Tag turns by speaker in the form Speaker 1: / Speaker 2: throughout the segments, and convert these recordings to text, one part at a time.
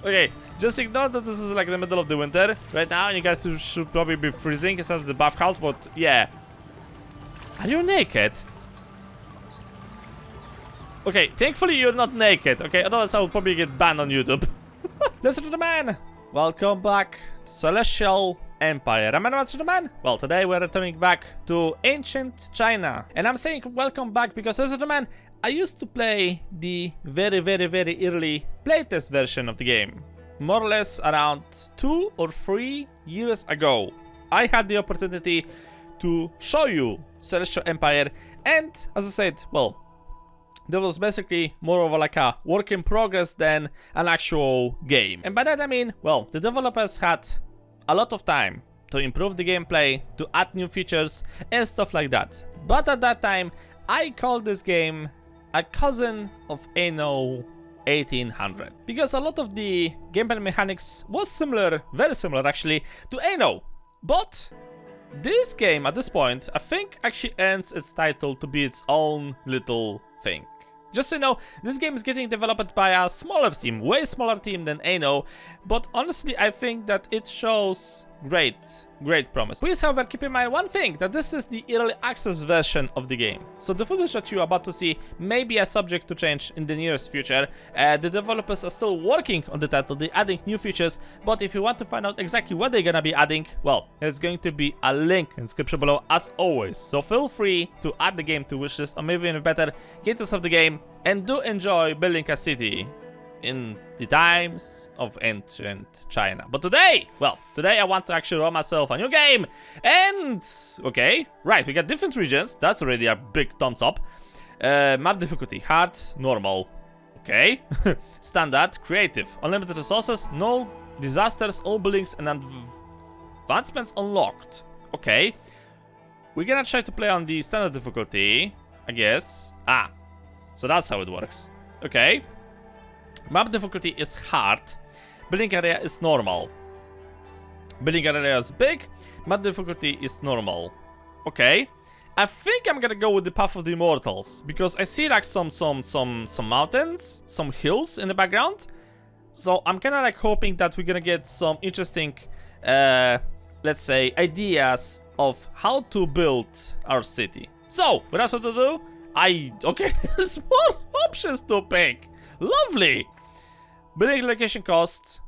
Speaker 1: Okay, just ignore that this is like the middle of the winter. Right now, you guys should probably be freezing instead of the bathhouse, but yeah. Are you naked? Okay, thankfully you're not naked, okay? Otherwise I will probably get banned on YouTube. Listen to the man! Welcome back to Celestial Empire. Am I not the man? Well, today we're returning back to ancient China. And I'm saying welcome back because, listen to the man, I used to play the very early playtest version of the game. More or less around 2 or 3 years ago. I had the opportunity to show you Celestial Empire, and as I said, well, there was basically more of like a work in progress than an actual game. And by that I mean, well, the developers had a lot of time to improve the gameplay, to add new features and stuff like that. But at that time, I called this game a cousin of Anno 1800. Because a lot of the gameplay mechanics was similar, very similar actually, to Anno. But this game at this point, I think actually earns its title to be its own little thing. Just so you know, this game is getting developed by a smaller team, way smaller team than Anno, but honestly I think that it shows great promise. Please however keep in mind one thing, that this is the early access version of the game. So the footage that you are about to see may be a subject to change in the nearest future. The developers are still working on the title, they're adding new features, but if you want to find out exactly what they're gonna be adding, well, there's going to be a link in the description below as always. So feel free to add the game to wishlist, or maybe even better, get yourself the game and do enjoy building a city in the times of ancient China. But today, well, today I want to actually run myself a new game. And, okay, right, we got different regions. That's already a big thumbs up. Map difficulty, hard, normal. Okay. Standard, creative, unlimited resources, no disasters, all buildings and advancements unlocked. Okay. We're gonna try to play on the standard difficulty, I guess. Ah, so that's how it works. Okay. Map difficulty is hard. Building area is normal. Building area is big. Map difficulty is normal. Okay. I think I'm gonna go with the Path of the Immortals because I see like some mountains, some hills in the background. So I'm kind of like hoping that we're gonna get some interesting, let's say, ideas of how to build our city. So without further ado, okay, there's more options to pick. Lovely. Building location cost,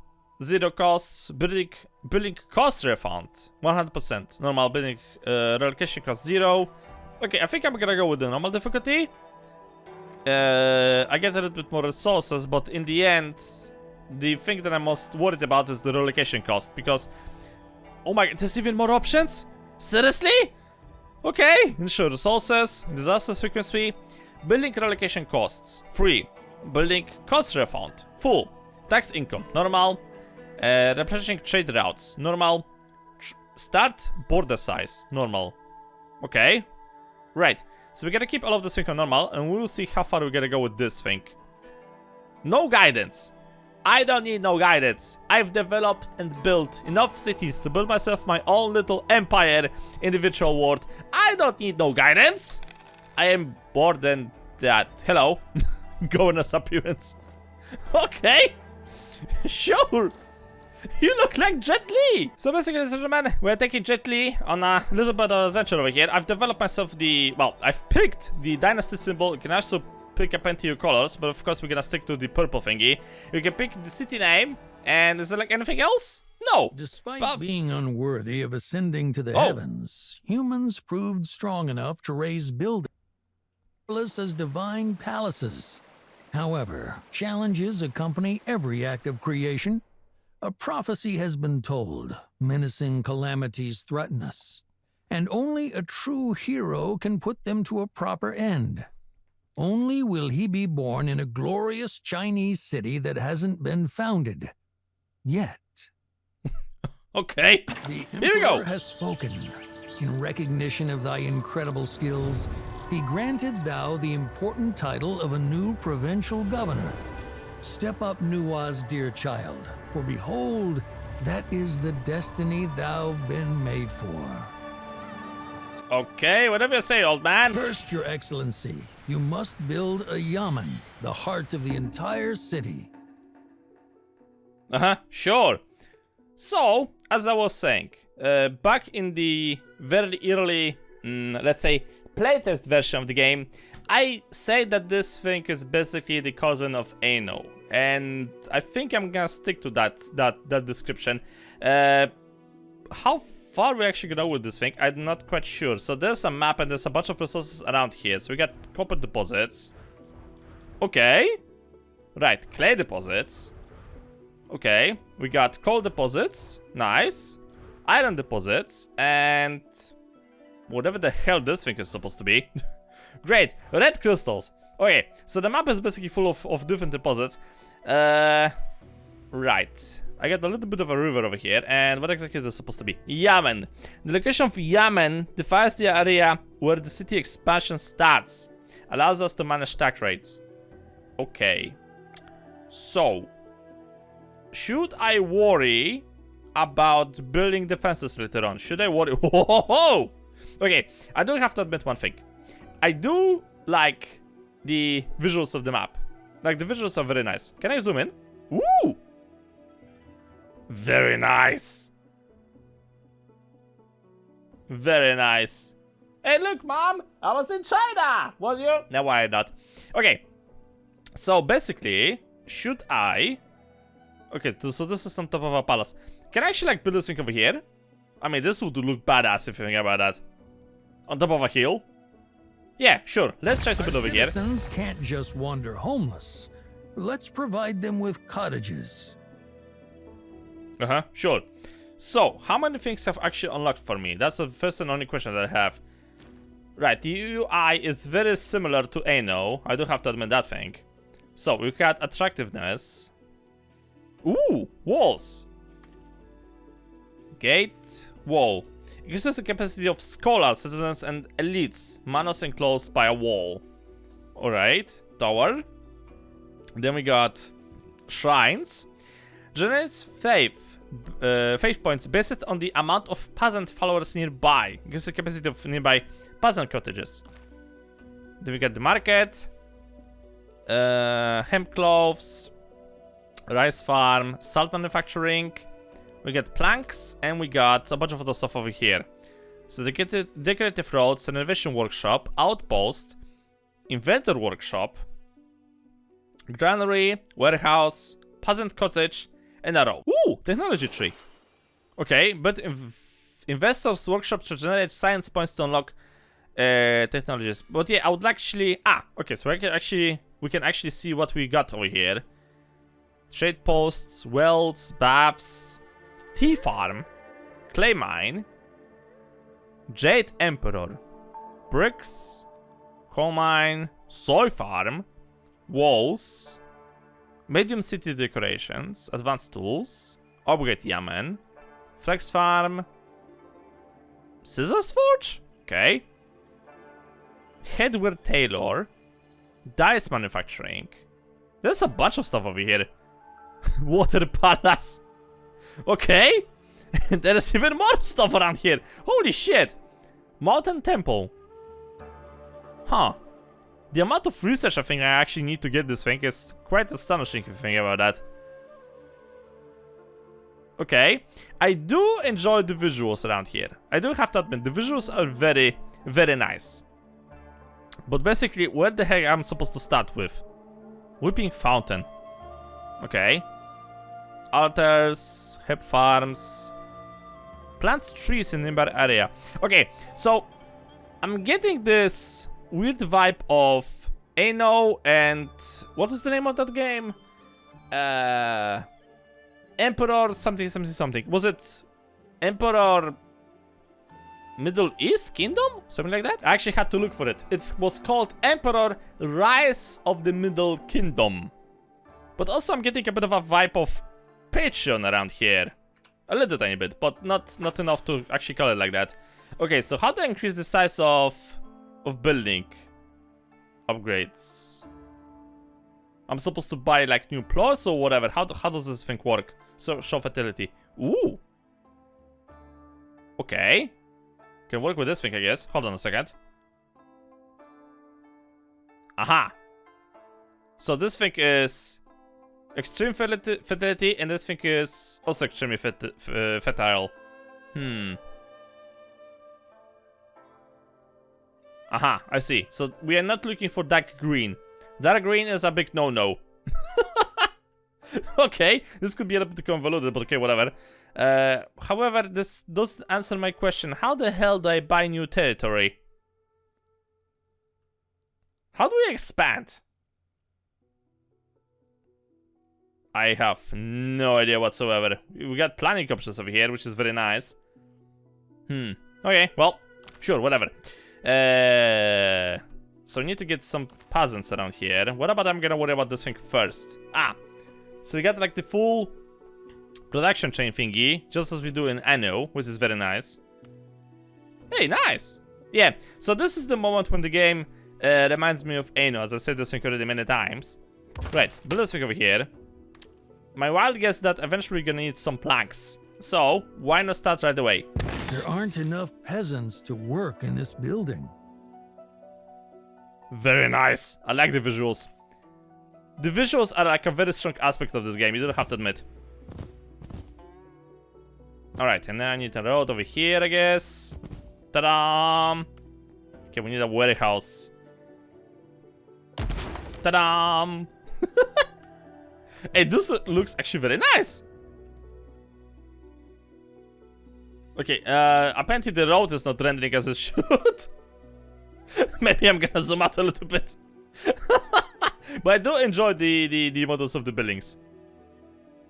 Speaker 1: 0 costs. Building cost refund, 100%. Normal building relocation cost 0. Okay, I think I'm gonna go with the normal difficulty. I get a little bit more resources, but in the end, the thing that I'm most worried about is the relocation cost because, oh my god, there's even more options? Seriously? Okay, ensure resources, disaster frequency, building relocation costs, free. Building cost refund, full. Tax income, normal. Replenishing trade routes, normal. Start border size, normal. Okay. Right. So we gotta keep all of this thing on normal, and we'll see how far we gotta go with this thing. No guidance. I don't need no guidance. I've developed and built enough cities to build myself my own little empire in the virtual world. I don't need no guidance. I am more than that. Hello. Governor's appearance. Okay. Sure. You look like Jet Li. So basically, ladies and gentlemen, we're taking Jet Li on a little bit of adventure over here. I've developed myself I've picked the dynasty symbol. You can also pick up into your colors, but of course we're gonna stick to the purple thingy. You can pick the city name, and is there like anything else? No.
Speaker 2: Despite being unworthy of ascending to the heavens, humans proved strong enough to raise buildings as divine palaces. However, challenges accompany every act of creation. A prophecy has been told, menacing calamities threaten us, and only a true hero can put them to a proper end. Only will he be born in a glorious Chinese city that hasn't been founded yet.
Speaker 1: Okay,
Speaker 2: the
Speaker 1: here we go.
Speaker 2: Emperor has spoken. In recognition of thy incredible skills, he granted thou the important title of a new provincial governor. Step up, Nua's dear child, for behold, that is the destiny thou've been made for.
Speaker 1: Okay, whatever you say, old man.
Speaker 2: First, your excellency, you must build a yamen, the heart of the entire city.
Speaker 1: Sure. So, as I was saying, back in the very early, let's say, playtest version of the game, I say that this thing is basically the cousin of Anno, and I think I'm gonna stick to that description. How far we actually gonna go with this thing, I'm not quite sure. So there's a map and there's a bunch of resources around here. So we got copper deposits. Okay. Right, clay deposits. Okay, we got coal deposits. Nice. Iron deposits. And whatever the hell this thing is supposed to be. Great, red crystals. Okay, so the map is basically full of different deposits. Right. I got a little bit of a river over here, and what exactly is this supposed to be? Yemen. The location of Yemen defines the area where the city expansion starts. Allows us to manage tax rates. Okay. So, should I worry about building defenses later on? Should I worry? Whoa! Okay, I do have to admit one thing. I do like the visuals of the map. Like, the visuals are very nice. Can I zoom in? Woo! Very nice. Very nice. Hey, look, Mom! I was in China! Was you? No, why not? Okay. So, basically, should I... Okay, so this is on top of a palace. Can I actually, like, build this thing over here? I mean, this would look badass if you think about that. On top of a hill? Yeah, sure. Let's try to build over here.
Speaker 2: Citizens can't just wander homeless. Let's provide them with cottages.
Speaker 1: Sure. So, how many things have actually unlocked for me? That's the first and only question that I have. Right, the UI is very similar to Anno. I do have to admit that thing. So, we've got attractiveness. Ooh, walls. Gate, wall. Increases the capacity of scholars, citizens, and elites. Manos enclosed by a wall. Alright, tower. Then we got shrines. Generates faith points based on the amount of peasant followers nearby. Increases the capacity of nearby peasant cottages. Then we got the market. Hemp cloths. Rice farm. Salt manufacturing. We got planks, and we got a bunch of other stuff over here. So decorative roads, an innovation workshop, outpost, inventor workshop, granary, warehouse, peasant cottage, and a row. Ooh, technology tree. Okay, but investors workshop to generate science points to unlock technologies. But yeah, I would actually... okay, so we can actually see what we got over here. Trade posts, wells, baths, tea farm, clay mine, jade emperor, bricks, coal mine, soy farm, walls, medium city decorations, advanced tools, upgrade Yemen, flex farm, scissors forge, okay, headwear tailor, dice manufacturing. There's a bunch of stuff over here. Water palace. Okay. There is even more stuff around here. Holy shit. Mountain temple. Huh. The amount of research I think I actually need to get this thing is quite astonishing if you think about that. Okay. I do enjoy the visuals around here. I do have to admit, the visuals are very, very nice. But basically, where the heck am I supposed to start with? Weeping fountain. Okay. Altars, hemp farms, plants trees in nearby area. Okay, so I'm getting this weird vibe of Anno and what is the name of that game? Emperor something. Was it Emperor Middle East Kingdom? Something like that? I actually had to look for it. It was called Emperor Rise of the Middle Kingdom. But also I'm getting a bit of a vibe of Patreon around here. A little tiny bit, but not enough to actually call it like that. Okay, so how do I increase the size of building upgrades? I'm supposed to buy like new plots or whatever. How does this thing work? So show fertility. Ooh. Okay. Can work with this thing, I guess. Hold on a second. Aha. So this thing is Extreme fertility, and this thing is also extremely fertile. Aha, I see. So we are not looking for dark green. Dark green is a big no-no. Okay, this could be a little bit convoluted, but okay, whatever. However, this doesn't answer my question. How the hell do I buy new territory? How do we expand? I have no idea whatsoever. We got planning options over here, which is very nice. Okay, well, sure, whatever. So we need to get some peasants around here. What about I'm gonna worry about this thing first? So we got like the full production chain thingy, just as we do in Anno, which is very nice. Hey, nice! Yeah, so this is the moment when the game reminds me of Anno, as I said this thing already many times. Right, build this thing over here. My wild guess that eventually we're gonna need some planks. So, why not start right away?
Speaker 2: There aren't enough peasants to work in this building.
Speaker 1: Very nice. I like the visuals. The visuals are like a very strong aspect of this game, you don't have to admit. Alright, and now I need a road over here, I guess. Ta-da! Okay, we need a warehouse. Ta-da! Hey, this looks actually very nice! Okay, apparently the road is not rendering as it should. Maybe I'm gonna zoom out a little bit. But I do enjoy the models of the buildings.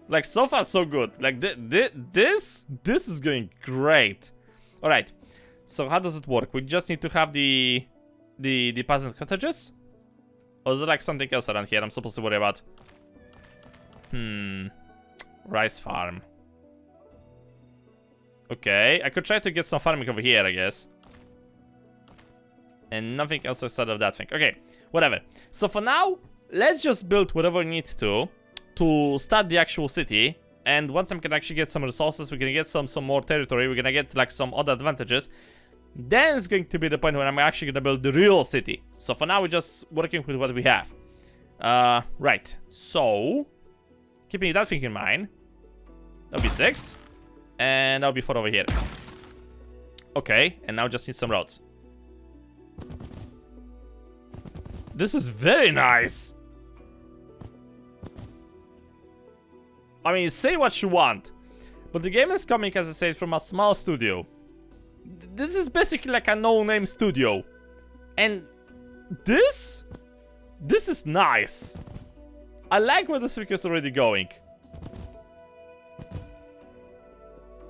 Speaker 1: Like, so far so good. Like, this is going great. Alright, so how does it work? We just need to have the peasant cottages? Or is it like something else around here I'm supposed to worry about? Rice farm. Okay, I could try to get some farming over here, I guess. And nothing else outside of that thing. Okay, whatever. So for now, let's just build whatever we need to start the actual city. And once I can actually get some resources, we're gonna get some more territory, we're gonna get like some other advantages. Then it's going to be the point when I'm actually gonna build the real city. So for now, we're just working with what we have. Right, so keeping that thing in mind, that'll be 6. And that'll be 4 over here. Okay, and now just need some roads. This is very nice. I mean, say what you want, but the game is coming, as I said, from a small studio. This is basically like a no-name studio. And this is nice. I like where this thing is already going.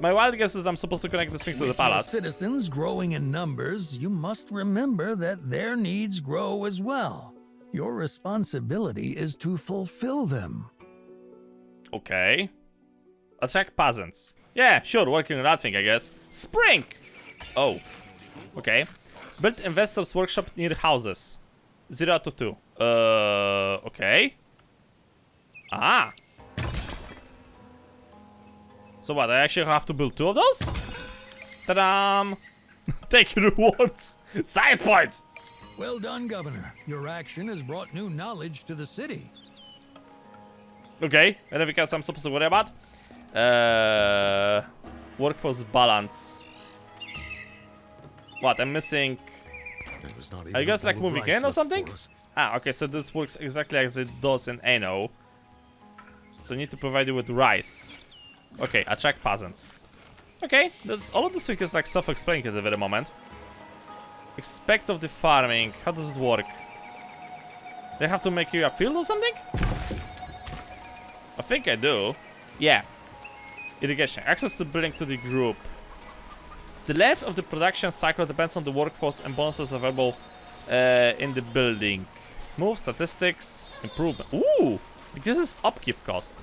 Speaker 1: My wild guess is that I'm supposed to connect this thing to the palace.
Speaker 2: With citizens growing in numbers, you must remember that their needs grow as well. Your responsibility is to fulfill them.
Speaker 1: Okay. Attract peasants. Yeah, sure, working on that thing, I guess. Spring! Oh. Okay. Build investors' workshop near houses. 0 out of 2. Okay. Ah. So what, I actually have to build 2 of those? Ta-da! Take your rewards! Science points!
Speaker 2: Well done, Governor. Your action has brought new knowledge to the city.
Speaker 1: Okay, anything else I'm supposed to worry about? Workforce balance. What, I'm missing... Are you guys like moving in or something? Ah, okay, so this works exactly as it does in Anno. So I need to provide you with rice. Okay, attract peasants. Okay, that's all of this week is like self-explaining at the very moment. Expect of the farming. How does it work? They have to make you a field or something? I think I do. Yeah. Irrigation. Access to building to the group. The length of the production cycle depends on the workforce and bonuses available in the building. Move, statistics, improvement. Ooh! Decreases upkeep cost.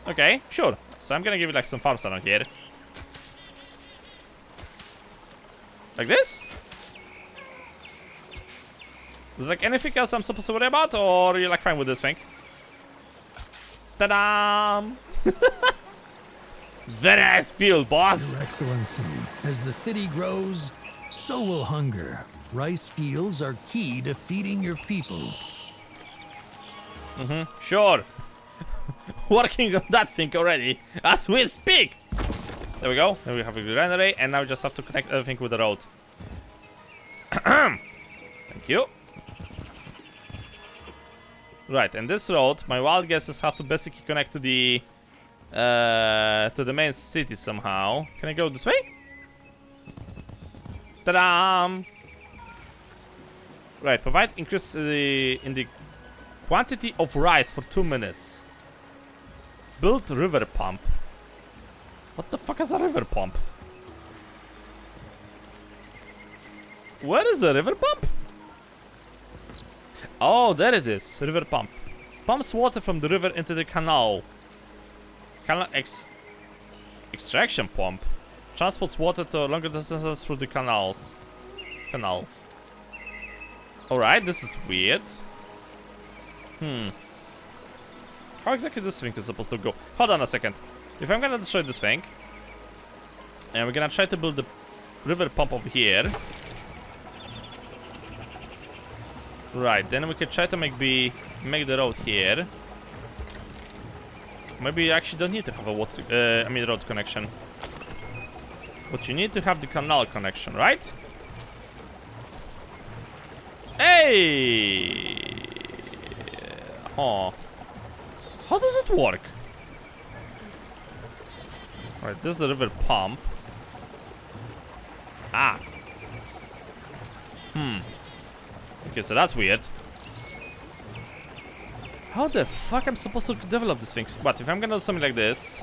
Speaker 1: Okay, sure. So I'm gonna give you like some farms around here. Like this? Is there like anything else I'm supposed to worry about, or are you like fine with this thing? Ta-da! Very nice field, boss!
Speaker 2: Your Excellency, as the city grows, so will hunger. Rice fields are key to feeding your people.
Speaker 1: Sure. Working on that thing already as we speak. There we go. Then we have a granary, and now we just have to connect everything with the road. Thank you. Right, and this road, my wild guesses have to basically connect to the main city somehow. Can I go this way? Ta-da! Right, provide increase in the quantity of rice for 2 minutes. Build river pump. What the fuck is a river pump? Where is the river pump? Oh, there it is. River pump. Pumps water from the river into the canal. Extraction pump. Transports water to longer distances through the canal. Alright, this is weird. How exactly this thing is supposed to go? Hold on a second. If I'm gonna destroy this thing, and we're gonna try to build the river pump over here. Right, then we can try to make the road here. Maybe you actually don't need to have a road connection. But you need to have the canal connection, right? Hey! Oh. How does it work? Right, this is the river pump. Ah. Okay, so that's weird. How the fuck am I supposed to develop this thing? What, if I'm gonna do something like this?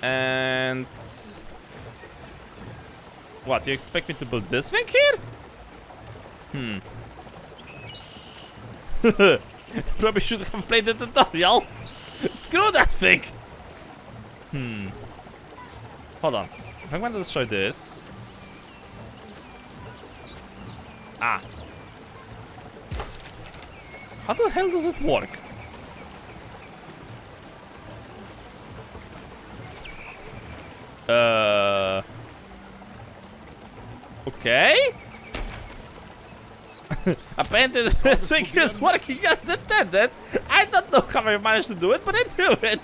Speaker 1: And... What, you expect me to build this thing here? Probably should have played the tutorial. Screw that thing! Hold on. If I'm gonna destroy this... Ah. How the hell does it work? Okay. Apparently this thing is working as intended. I don't know how I managed to do it, but I do it.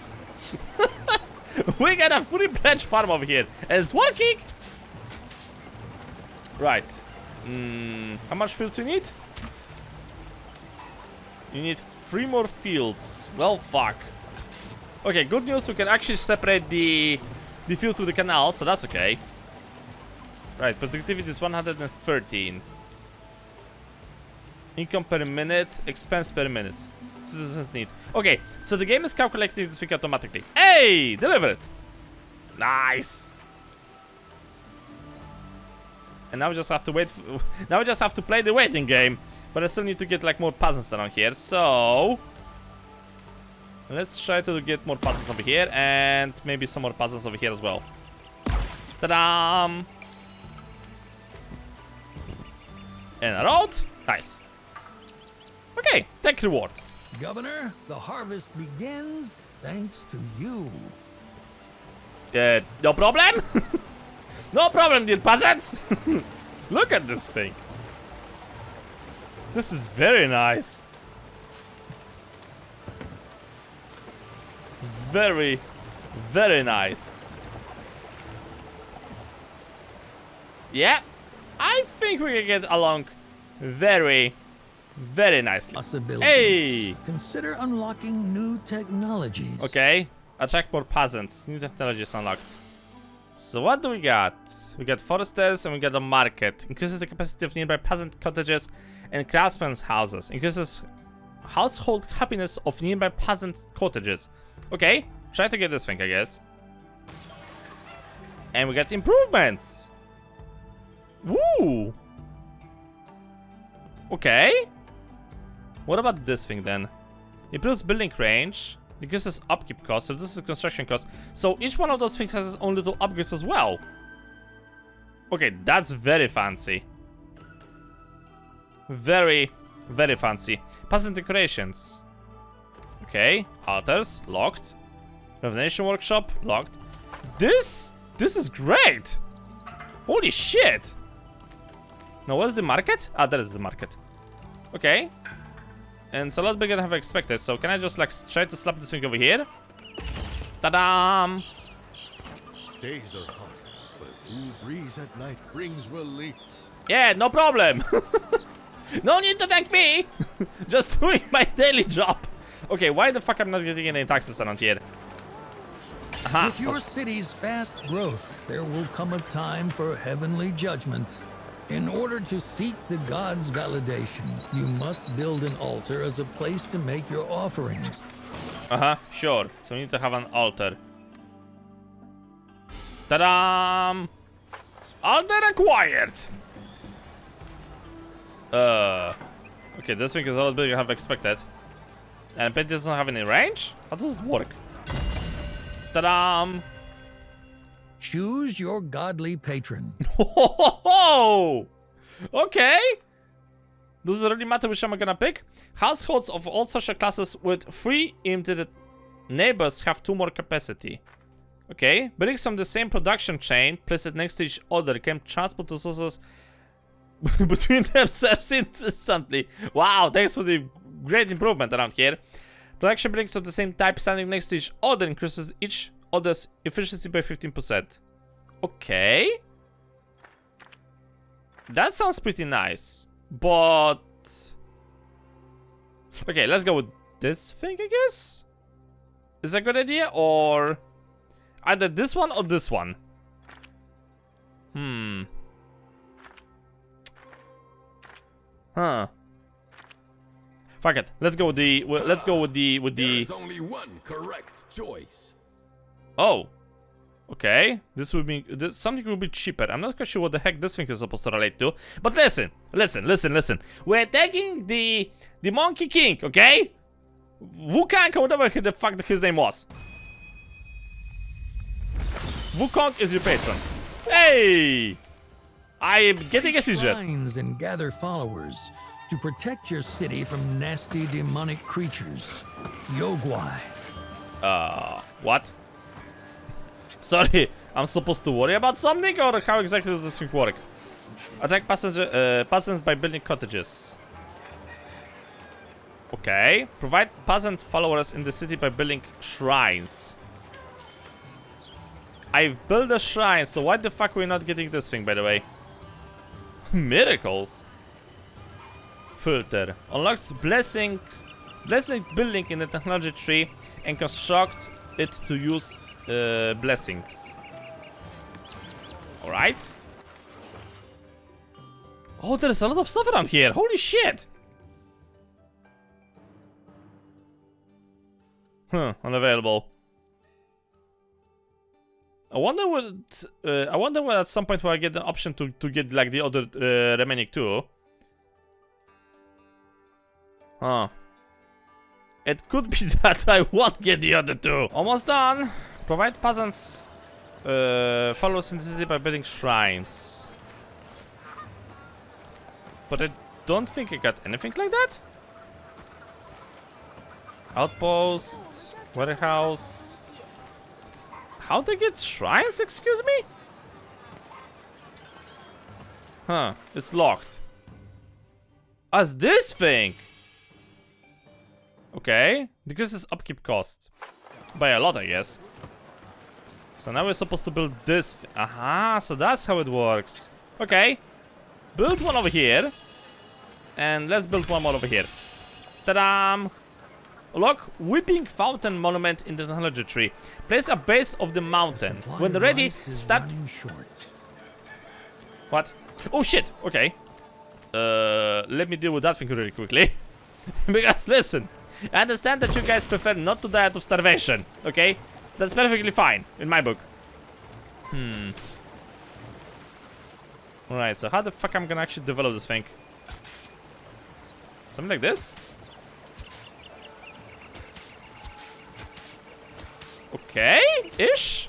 Speaker 1: We got a fully-fledged farm over here, and it's working. Right. How much fields you need? You need 3 more fields. Well, fuck. Okay, good news. We can actually separate the fields with the canal, so that's okay. Right, productivity is 113. Income per minute, expense per minute. Citizens need. Okay, so the game is calculating this thing automatically. Hey, deliver it. Nice. And now we just have to wait. Now we just have to play the waiting game. But I still need to get like more peasants around here. So let's try to get more peasants over here, and maybe some more peasants over here as well. Ta-da! And a road. Nice. Okay, thank reward.
Speaker 2: Governor, the harvest begins thanks to you.
Speaker 1: No problem. No problem, dear peasants. Look at this thing. This is very nice. Very, very nice. Yeah, I think we can get along very, very nicely.
Speaker 2: Possibilities.
Speaker 1: Hey!
Speaker 2: Consider unlocking new technologies.
Speaker 1: Okay, attract more peasants. New technologies unlocked. So what do we got? We got foresters and we got a market. Increases the capacity of nearby peasant cottages and craftsmen's houses. Increases household happiness of nearby peasant cottages. Okay, try to get this thing, I guess. And we got improvements. Woo! Okay. What about this thing then? Improves building range. Decreases upkeep costs, reduces construction costs. So each one of those things has its own little upgrades as well. Okay, that's very fancy. Very, very fancy. Peasant decorations. Okay, altars, locked. Revenation workshop, locked. This is great! Holy shit! Now where's the market? Ah, there is the market. Okay. And it's a lot bigger than I've expected. So can I just like try to slap this thing over here? Ta-da!
Speaker 3: Days are hot, but a cool breeze at night brings relief.
Speaker 1: Yeah, no problem. No need to thank me. Just doing my daily job. Okay, why the fuck I'm not getting any taxes around here? Aha.
Speaker 2: With your city's fast growth, there will come a time for heavenly judgment. In order to seek the gods' validation, you must build an altar as a place to make your offerings.
Speaker 1: Sure. So we need to have an altar. Ta-da! Altar acquired! Okay, this thing is a lot bigger than I've expected. And it doesn't have any range? How does it work? Ta-da!
Speaker 2: Choose your godly patron.
Speaker 1: Ho! Okay. Does it really matter which I'm gonna pick? Households of all social classes with 3 immediate neighbors have 2 more capacity. Okay. Buildings from the same production chain, placed next to each other, can transport resources between themselves instantly. Wow, thanks for the great improvement around here. Production buildings of the same type standing next to each other increases each other's efficiency by 15%. Okay. That sounds pretty nice. But... okay, let's go with this thing, I guess? Is that a good idea? Or... either this one or this one? Huh. Fuck it. Let's go with the...
Speaker 3: There's only one correct choice.
Speaker 1: Oh. Okay. This would be... something will be cheaper. I'm not quite sure what the heck this thing is supposed to relate to. But listen. We're taking the Monkey King, okay? Wukong or whatever the fuck his name was. Wukong is your patron. Hey! I am getting a seizure.
Speaker 2: Shrines and gather followers to protect your city from nasty demonic creatures. Yogwai.
Speaker 1: What? Sorry, I'm supposed to worry about something, or how exactly does this thing work? Attack peasants by building cottages. Okay. Provide peasant followers in the city by building shrines. I've built a shrine, so why the fuck are we not getting this thing, by the way? Miracles. Filter. Unlocks blessing building in the technology tree and construct it to use blessings. Alright. Oh, there's a lot of stuff around here. Holy shit. Unavailable. I wonder when at some point will I get the option to get like the other remaining 2. Huh. It could be that I won't get the other 2. Almost done. Provide peasants followers in the city by building shrines. But I don't think I got anything like that. Outpost, warehouse. How they get shrines, excuse me? Huh, it's locked. As this thing! Okay, decreases upkeep cost. By a lot, I guess. So now we're supposed to build this. Aha, so that's how it works. Okay. Build one over here. And let's build one more over here. Ta-da! Look, Weeping Fountain Monument in the technology tree. Place a base of the mountain. When they're ready, start... What? Oh shit, okay. Let me deal with that thing really quickly. Because, listen, I understand that you guys prefer not to die out of starvation, okay? That's perfectly fine, in my book. Alright, so how the fuck I'm gonna actually develop this thing? Something like this? Okay, ish.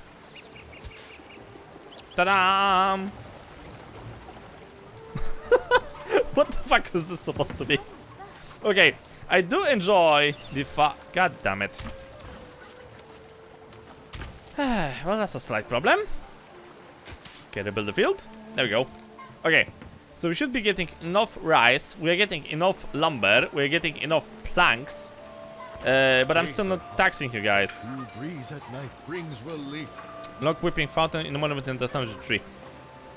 Speaker 1: Ta-da! What the fuck is this supposed to be? Okay, I do enjoy the god damn it. Well, that's a slight problem. Okay, rebuild the field. There we go. Okay, so we should be getting enough rice. We are getting enough lumber. We are getting enough planks. But I'm still not taxing you guys.
Speaker 3: Cool breeze at night brings relief.
Speaker 1: Lock whipping fountain in the monument in the technology tree.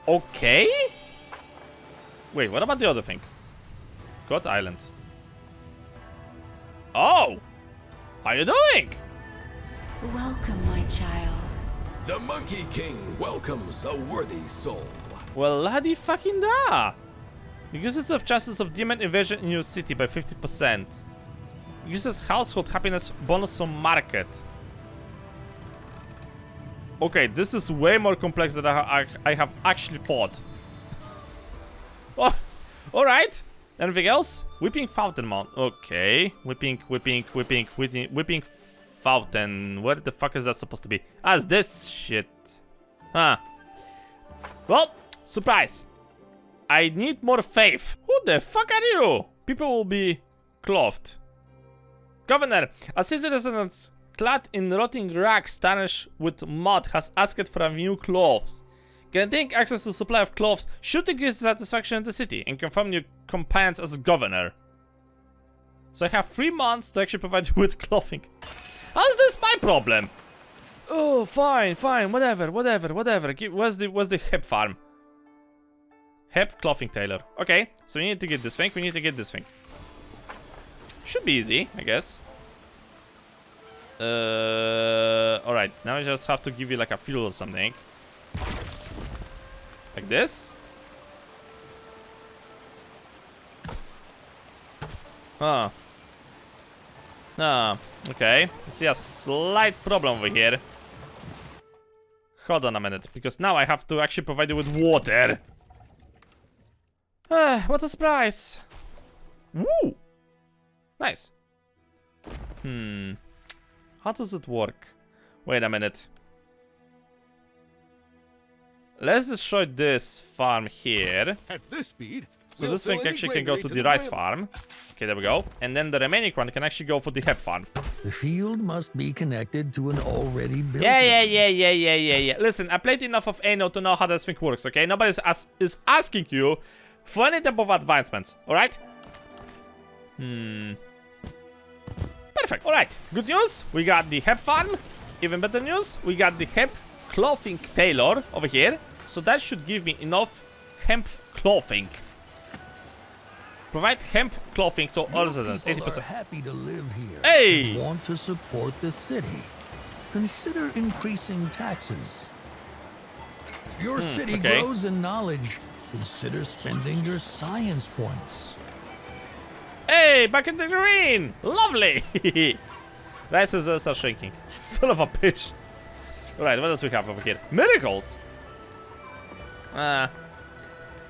Speaker 1: Okay. Wait, what about the other thing? God Island. Oh! How you doing?
Speaker 4: Welcome, my child.
Speaker 5: The Monkey King welcomes a worthy soul.
Speaker 1: Well, ladi fucking da! Increases the chances of demon invasion in your city by 50%. Uses household happiness bonus from market. Okay, this is way more complex than I have actually thought. Oh, alright. Anything else? Whipping fountain mount. Okay. Whipping fountain. Where the fuck is that supposed to be? Ah, it's this shit. Huh. Well, surprise. I need more faith. Who the fuck are you? People will be clothed. Governor, a city resident clad in rotting rags tarnished with mud has asked for new clothes. Guaranteeing access to supply of clothes should increase satisfaction in the city and confirm new companions as governor. So I have 3 months to actually provide you with clothing. How's this my problem? Oh, fine, whatever. Where's the hemp farm? Hemp clothing tailor. Okay, so we need to get this thing, Should be easy, I guess. Alright, now I just have to give you like a fuel or something. Like this. Huh. Ah, okay. I see a slight problem over here. Hold on a minute, because now I have to actually provide you with water. What a surprise. Woo! Nice. How does it work? Wait a minute. Let's destroy this farm here.
Speaker 3: At this speed,
Speaker 1: So
Speaker 3: we'll
Speaker 1: this thing
Speaker 3: fill any
Speaker 1: actually can go
Speaker 3: granaries
Speaker 1: to
Speaker 3: in
Speaker 1: the rice
Speaker 3: rail.
Speaker 1: farm. Okay, there we go. And then the remaining one can actually go for the hemp farm.
Speaker 2: The field must be connected to an already built
Speaker 1: Yeah. Listen, I played enough of Anno to know how this thing works, okay? Nobody is asking you for any type of advancements, alright? Perfect, alright. Good news, we got the hemp farm. Even better news, we got the hemp clothing tailor over here. So that should give me enough hemp clothing. Provide hemp clothing to all residents,
Speaker 2: People
Speaker 1: 80%.
Speaker 2: are happy to live here
Speaker 1: Hey!
Speaker 2: and want to support the city. Consider increasing taxes. Your city
Speaker 1: okay.
Speaker 2: grows in knowledge. Consider spending your science points.
Speaker 1: Hey, back in the green! Lovely! Rice reserves are shrinking. Son of a bitch. Alright, what else we have over here? Miracles!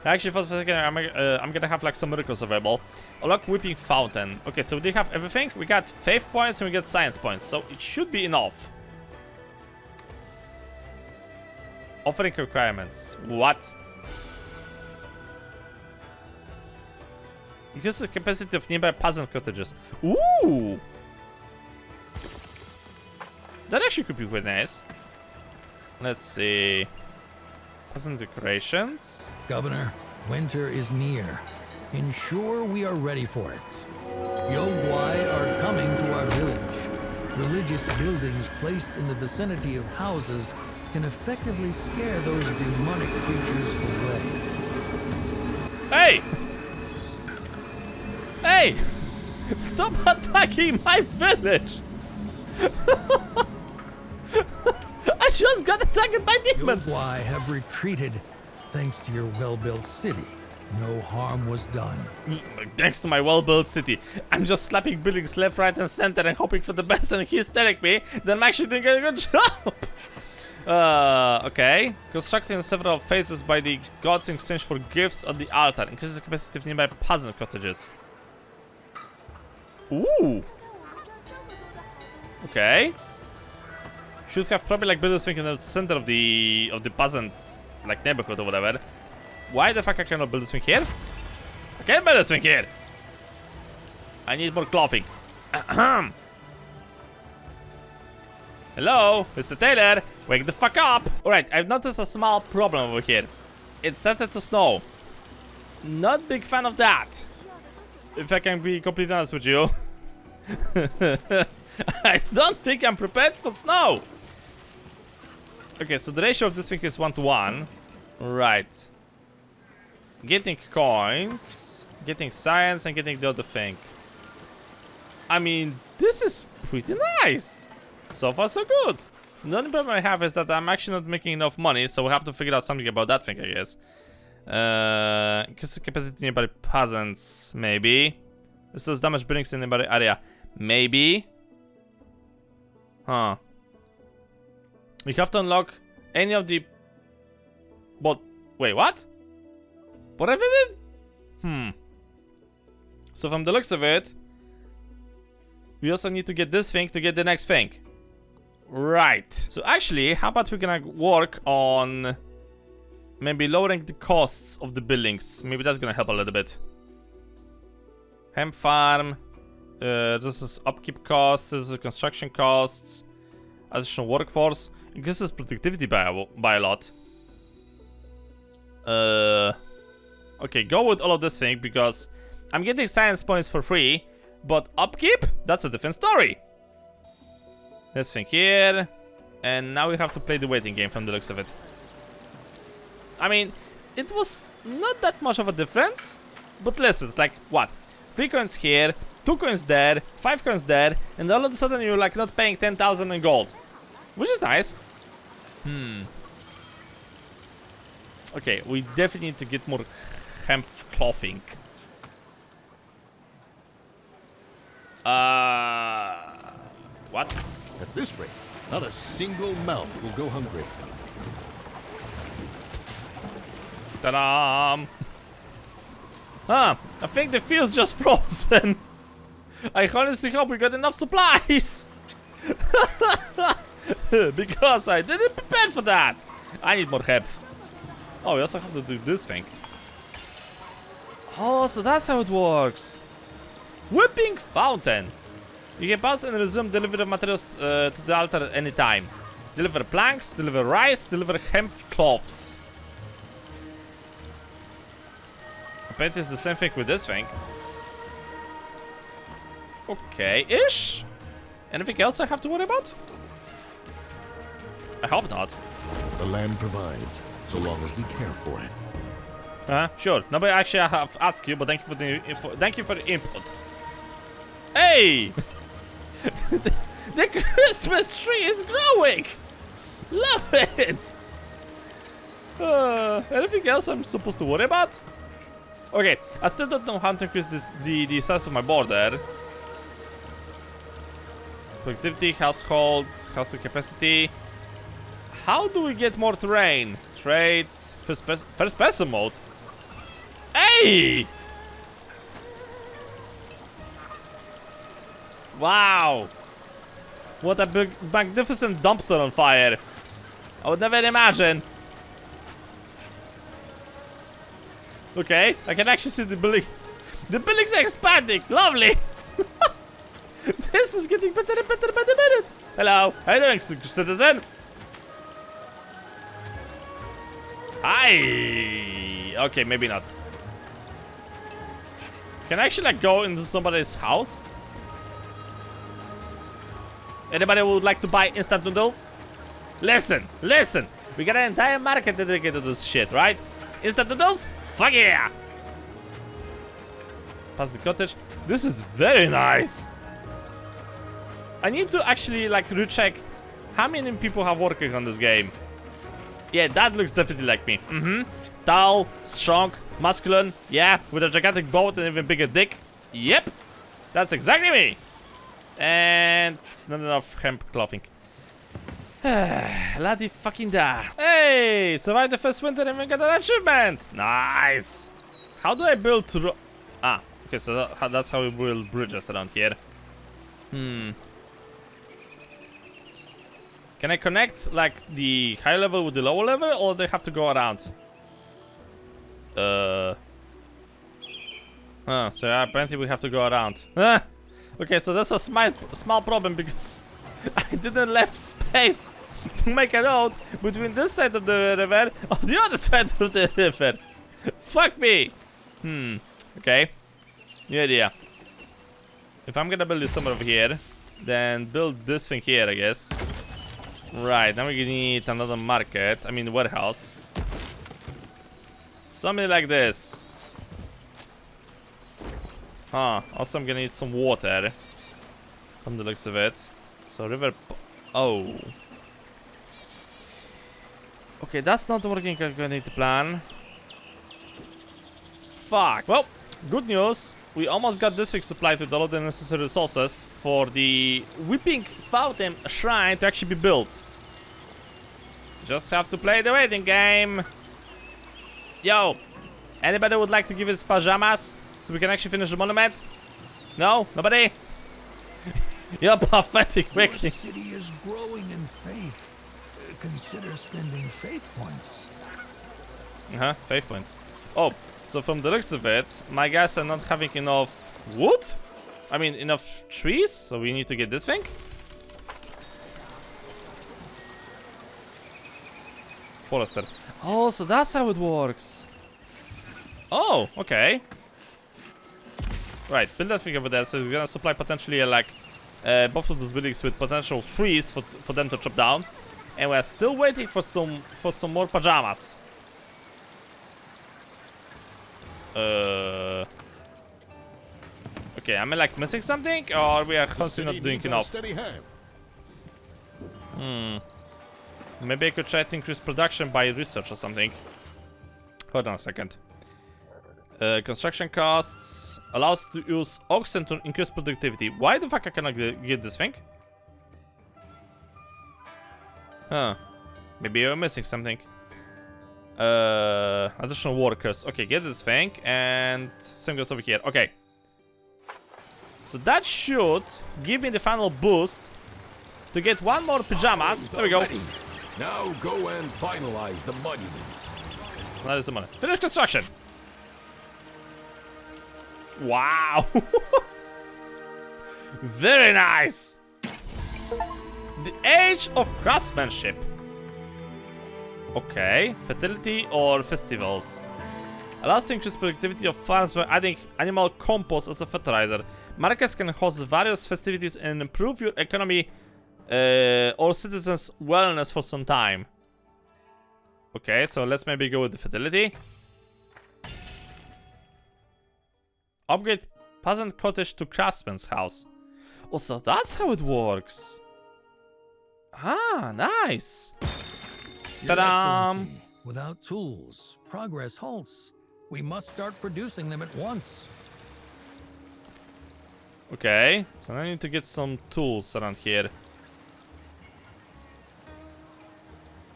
Speaker 1: Actually, for a second, I'm gonna have like some miracles available. Unlock whipping fountain. Okay, so we have everything. We got faith points and we got science points, so it should be enough. Offering requirements. What? Increase the capacity of nearby peasant cottages. Ooh! That actually could be quite nice. Let's see. Peasant decorations.
Speaker 2: Governor, winter is near. Ensure we are ready for it. Yogwai are coming to our village. Religious buildings placed in the vicinity of houses can effectively scare those demonic creatures away.
Speaker 1: Hey! Hey! Stop attacking my village! I just got attacked by demons!
Speaker 2: Yogwai have retreated thanks to your well-built city. No harm was done.
Speaker 1: Thanks to my well-built city. I'm just slapping buildings left, right, and center and hoping for the best, and he's telling me that I'm actually doing a good job! Okay. Constructed in several phases by the gods in exchange for gifts on the altar. Increases the capacity of nearby peasant cottages. Ooh! Okay. Should have probably like built this thing in the center of the peasant like neighborhood or whatever. Why the fuck I cannot build this thing here? I can't build this thing here. I need more clothing. Hello, Mr. Taylor, wake the fuck up. Alright, I've noticed a small problem over here. It started to snow. Not big fan of that. If I can be completely honest with you. I don't think I'm prepared for snow. Okay, so the ratio of this thing is 1:1. Right. Getting coins, getting science, and getting the other thing. I mean, this is pretty nice. So far, so good. The only problem I have is that I'm actually not making enough money, so we have to figure out something about that thing, I guess. Increase capacity nearby peasants, maybe. This is damage buildings in the nearby area, maybe. Huh. We have to unlock any of the... But, wait, what? What have I did? So from the looks of it, we also need to get this thing to get the next thing. Right. So actually, how about we're gonna work on maybe lowering the costs of the buildings. Maybe that's gonna help a little bit. Hemp farm. This is upkeep costs. This is construction costs. Additional workforce. Increases productivity by a lot. Okay, go with all of this thing because I'm getting science points for free. But upkeep? That's a different story. This thing here. And now we have to play the waiting game from the looks of it. I mean, it was not that much of a difference. But listen, it's like, what? 3 coins here, 2 coins there, 5 coins there. And all of a sudden you're like not paying 10,000 in gold. Which is nice. Okay, we definitely need to get more hemp clothing. What?
Speaker 3: At this rate, not a single mouth will go hungry.
Speaker 1: Ta-da! I think the field's just frozen. I honestly hope we got enough supplies. Because I didn't prepare for that. I need more help. Oh, we also have to do this thing. Oh, so that's how it works. Whipping fountain. You can pause and resume delivery of materials to the altar at any time. Deliver planks, deliver rice, deliver hemp cloths. I bet it's the same thing with this thing. Okay-ish. Anything else I have to worry about? I hope not.
Speaker 3: The land provides, so long as we care for it.
Speaker 1: Sure. Nobody actually have asked you, but thank you for the input. Hey! The Christmas tree is growing! Love it! Anything else I'm supposed to worry about? Okay, I still don't know how to increase the size of my border. Productivity, household capacity. How do we get more terrain? Trade, first person mode. Hey! Wow! What a big, magnificent dumpster on fire! I would never imagine. Okay, I can actually see the building. The building's expanding. Lovely. This is getting better and better by the minute. Hello, how you doing, citizen? Hi. Okay, maybe not. Can I actually like go into somebody's house? Anybody who would like to buy instant noodles? Listen, listen. We got an entire market dedicated to this shit, right? Instant noodles? Fuck yeah! Past the cottage. This is very nice. I need to actually like recheck how many people have working on this game. Yeah, that looks definitely like me. Tall, strong, masculine. Yeah, with a gigantic boat and even bigger dick. Yep, that's exactly me. And not enough hemp clothing. Bloody fucking da. Hey, survived the first winter and we got an achievement. Nice. How do I build okay, so that's how we build bridges around here. Can I connect like the high level with the lower level, or they have to go around? So yeah, apparently we have to go around. Okay, so that's a small problem because I didn't left space to make a road between this side of the river of the other side of the river. Fuck me. Okay. New idea. if I'm gonna build you somewhere over here, then build this thing here, I guess. Right, now we need another market. I mean, warehouse. Something like this. Huh. Also, I'm gonna need some water. From the looks of it. So, river... Oh. Okay, that's not working according to plan. Fuck. Well, good news. We almost got this thing supplied with all of the necessary resources for the Weeping Fountain Shrine to actually be built. Just have to play the waiting game. Yo, anybody would like to give us pajamas so we can actually finish the monument? No? Nobody? You're pathetic,
Speaker 2: Your
Speaker 1: quickly.
Speaker 2: city is growing in faith. Consider spending faith points.
Speaker 1: Uh-huh, faith points. Oh, so from the looks of it, my guys are not having enough wood? I mean, enough trees, so we need to get this thing? Forester. Oh, so that's how it works. Oh, okay. Right, build that thing over there, so it's gonna supply potentially like both of those buildings with potential trees for them to chop down. And we're still waiting for some more pajamas. Okay, am I like missing something, or we are
Speaker 3: The
Speaker 1: constantly
Speaker 3: city
Speaker 1: not doing
Speaker 3: needs our
Speaker 1: enough?
Speaker 3: steady hand.
Speaker 1: Maybe I could try to increase production by research or something. Hold on a second. Construction costs allows to use oxen to increase productivity. Why the fuck I cannot get this thing? Huh. Maybe you're missing something. Additional workers. Okay, get this thing, and same goes over here. Okay. So that should give me the final boost to get one more pajamas. There we go.
Speaker 5: Ready. Now go and finalize the monument.
Speaker 1: That is the money. Finish construction. Wow. Very nice. The Age of Craftsmanship. Okay, fertility or festivals. Allows to increase productivity of farms by adding animal compost as a fertilizer. Markets can host various festivities and improve your economy or citizens' wellness for some time. Okay, so let's maybe go with the fertility. Upgrade peasant cottage to craftsman's house. Oh, so that's how it works. Ah, nice.
Speaker 2: Your
Speaker 1: Ta-da!
Speaker 2: Excellency, without tools, progress halts. We must start producing them at once.
Speaker 1: Okay, so I need to get some tools around here.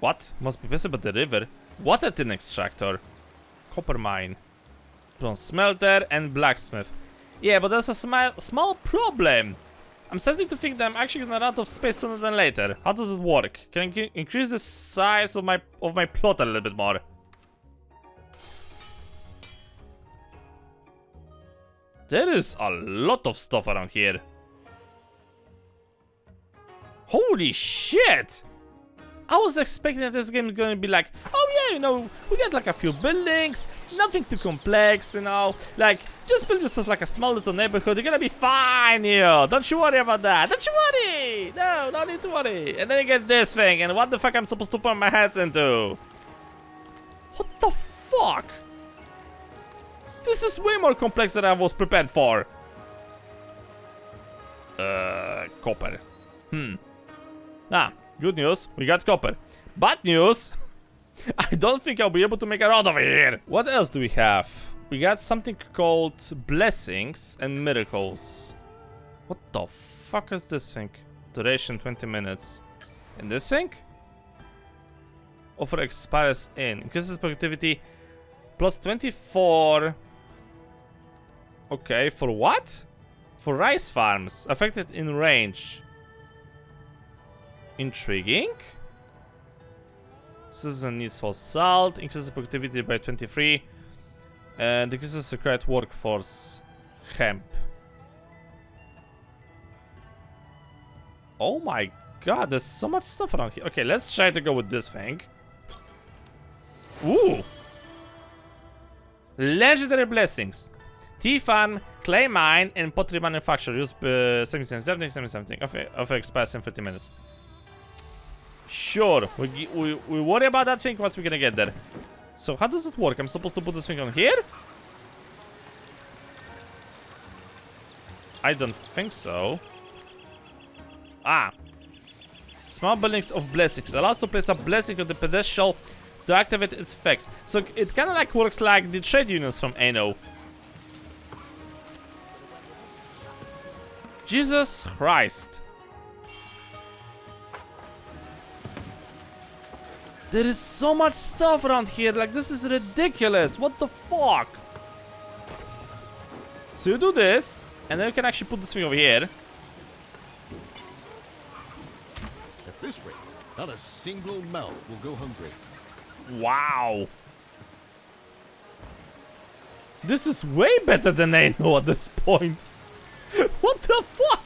Speaker 1: What? Must be visible the river. Water tin extractor. Copper mine. Bronze smelter and blacksmith. Yeah, but there's a small problem. I'm starting to think that I'm actually gonna run out of space sooner than later. How does it work? Can I increase the size of my plot a little bit more? There is a lot of stuff around here. Holy shit! I was expecting that this game is gonna be like, oh yeah, you know, we got like a few buildings, nothing too complex, you know, like, just build yourself like a small little neighborhood, you're gonna be fine here, don't you worry about that, don't you worry, no, don't need to worry. And then you get this thing, and what the fuck I'm supposed to put my heads into? What the fuck? This is way more complex than I was prepared for. Copper. Ah, good news, we got copper. Bad news, I don't think I'll be able to make it out of here. What else do we have? We got something called blessings and miracles. What the fuck is this thing? Duration 20 minutes. And this thing? Offer expires in. Increases productivity plus 24. Okay, for what? For rice farms. Affected in range. Intriguing. Citizen needs for salt. Increases productivity by 23. And decreases required workforce. Hemp. Oh my god, there's so much stuff around here. Okay, let's try to go with this thing. Ooh! Legendary blessings. tea farm, clay mine, and pottery manufacture. Use 17 of expires in 30 minutes. Sure, we worry about that thing once we're gonna get there. So how does it work? I'm supposed to put this thing on here? I don't think so. Ah. Small buildings of blessings. Allows to place a blessing on the pedestal to activate its effects. So it kind of like works like the trade unions from Anno. Jesus Christ. There is so much stuff around here. Like, this is ridiculous. What the fuck? So you do this, and then you can actually put this thing over here.
Speaker 3: At this rate, not a single mouth will go hungry.
Speaker 1: Wow. This is way better than Anno at this point. What the fuck?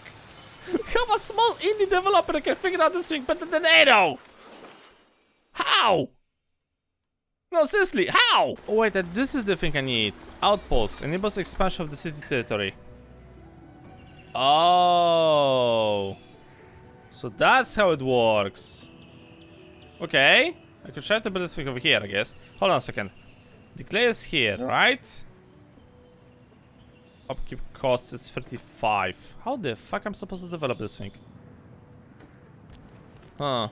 Speaker 1: How a small indie developer can figure out this thing better than Anno? How? No, seriously, how? Oh, wait, this is the thing I need. Outpost enables expansion of the city territory. Oh. So that's how it works. Okay. I could try to build this thing over here, I guess. Hold on a second. The clay is here, right? Upkeep cost is 35. How the fuck am I supposed to develop this thing? Huh.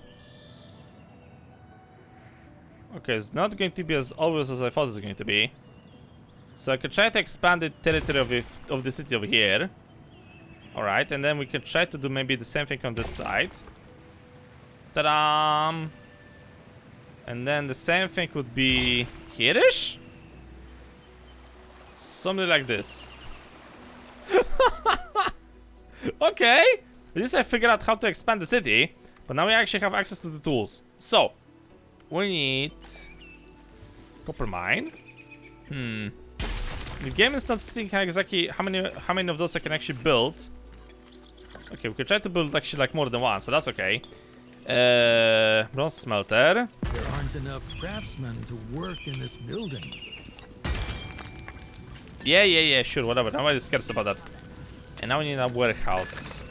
Speaker 1: Okay, it's not going to be as obvious as I thought it was going to be. So I could try to expand the territory of the city over here. Alright, and then we can try to do maybe the same thing on this side. Ta-da! And then the same thing would be here-ish? Something like this. Okay! At least I figured out how to expand the city. But now we actually have access to the tools. So, we need copper mine. The game is not stating exactly how many of those I can actually build. Okay, we can try to build actually like more than one, so that's okay. Bronze smelter.
Speaker 2: There aren't enough craftsmen to work in this building.
Speaker 1: Yeah, sure, whatever. Nobody cares about that. And now we need a warehouse.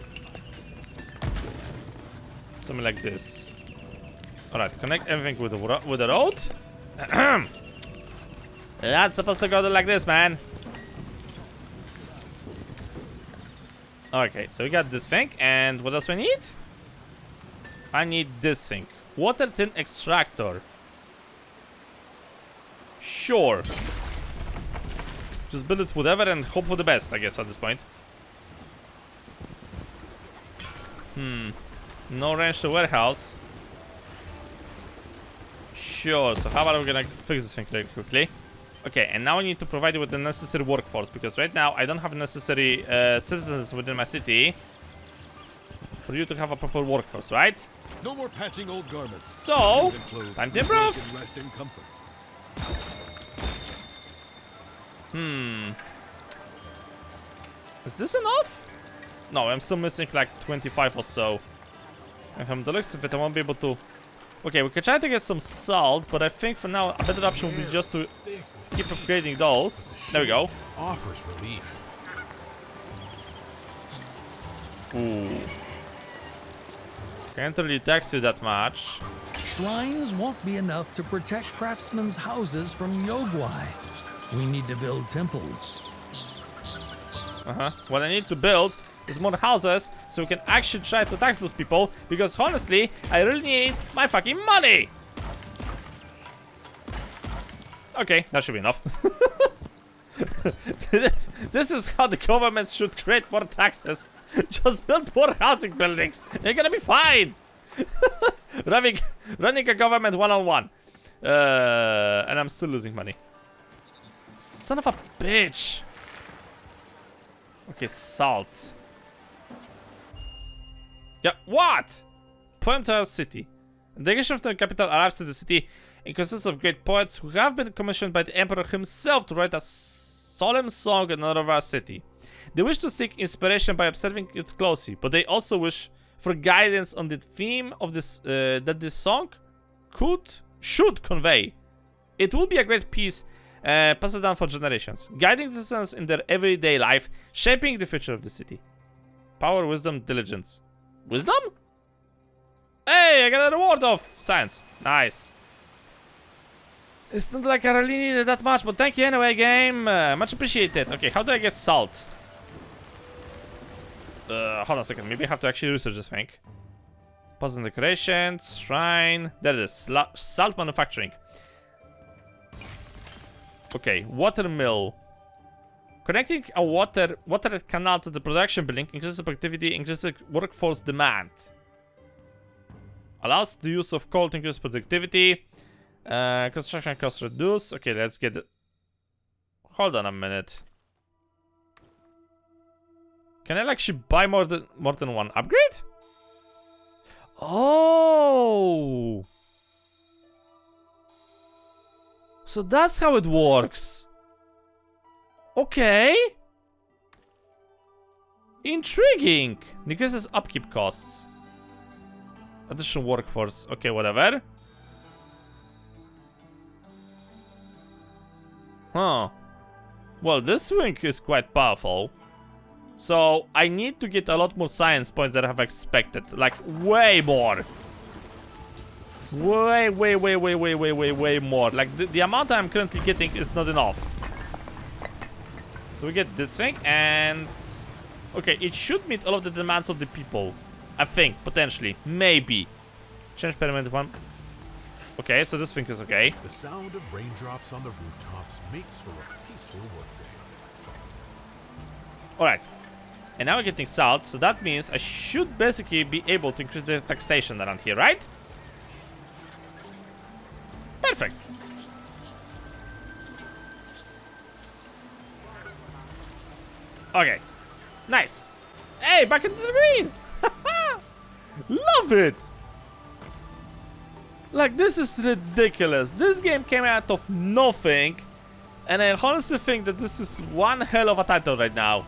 Speaker 1: Something like this. Alright, connect everything with the road. That's supposed to go like this, man. Okay, so we got this thing, and what else we need? I need this thing. Water tin extractor. Sure. Just build it whatever and hope for the best, I guess, at this point. No range to warehouse. Sure, so how about we gonna fix this thing really quickly? Okay, and now I need to provide you with the necessary workforce, because right now I don't have necessary citizens within my city for you to have a proper workforce, right?
Speaker 3: No more patching old garments.
Speaker 1: So, time to improve.
Speaker 3: Rest in comfort.
Speaker 1: Is this enough? No, I'm still missing like 25 or so. And from the looks of it, I won't be able to... Okay, we can try to get some salt, but I think for now a better option would be just to keep upgrading those. There we go.
Speaker 3: Offers relief.
Speaker 1: Ooh. Can't really tax you that much.
Speaker 2: Shrines won't be enough to protect craftsmen's houses from Yogwai. We need to build temples.
Speaker 1: What I need to build is more houses so we can actually try to tax those people, because honestly, I really need my fucking money. Okay, that should be enough. This is how the government should create more taxes. Just build more housing buildings. You're gonna be fine. running a government one-on-one. And I'm still losing money. Son of a bitch. Okay, salt. Yeah, what? Poem to our city. The delegation of the capital arrives to the city and consists of great poets who have been commissioned by the emperor himself to write a solemn song in honor of our city. They wish to seek inspiration by observing it closely, but they also wish for guidance on the theme of this that this song should convey. It will be a great piece Passed down for generations. Guiding the citizens in their everyday life, shaping the future of the city. Power, wisdom, diligence. Wisdom? Hey, I got a reward of science. Nice. It's not like I really needed that much, but thank you anyway, game. Much appreciated. Okay, how do I get salt? Hold on a second. Maybe I have to actually research this thing. Puzzle decorations, shrine. There it is. Salt manufacturing. Okay, water mill. Connecting a water canal to the production building increases productivity, increases workforce demand. Allows the use of coal to increase productivity. Construction costs reduce. Okay, let's get it. Hold on a minute. Can I actually buy more than one upgrade? Oh, so that's how it works. Okay. Intriguing. Decreases upkeep costs. Additional workforce. Okay, whatever. Huh. Well, this swing is quite powerful. So, I need to get a lot more science points than I have expected. Like, way more. Way more. Like, the amount I'm currently getting is not enough. So, we get this thing, and... Okay, it should meet all of the demands of the people. I think, potentially. Maybe. Change permanent one. Okay, so this thing is okay.
Speaker 3: The sound of raindrops on the rooftops makes for a peaceful workday.
Speaker 1: Alright. And now we're getting salt, so that means I should basically be able to increase the taxation around here, right? Perfect. Okay. Nice. Hey, back into the green! Love it! Like, this is ridiculous. This game came out of nothing, and I honestly think that this is one hell of a title right now.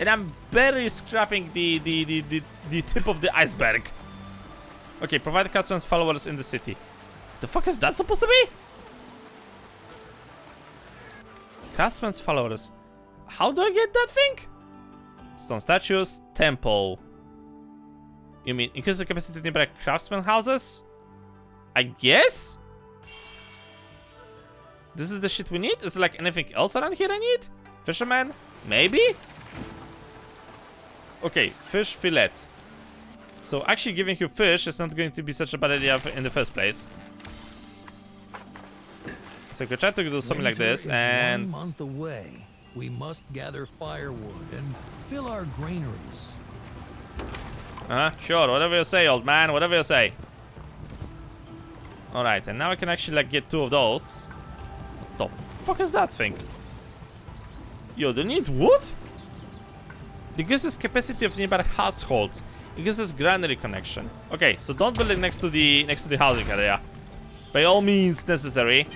Speaker 1: And I'm barely scrapping the tip of the iceberg. Okay, provide customers followers in the city. The fuck is that supposed to be? Craftsman's followers. How do I get that thing? Stone statues, temple. You mean increase the capacity of nearby craftsman houses? I guess? This is the shit we need? Is there like anything else around here I need? Fisherman? Maybe? Okay, fish fillet. So actually giving you fish is not going to be such a bad idea in the first place. So we could try to do something like this, and
Speaker 2: 1 month away. We must gather firewood and fill our granaries.
Speaker 1: Sure, whatever you say, old man, whatever you say. Alright, and now I can actually like get 2 of those. What the fuck is that thing? Yo, do you need wood? Decreases capacity of nearby households. Increases granary connection. Okay, so don't build it next to the housing area. By all means necessary.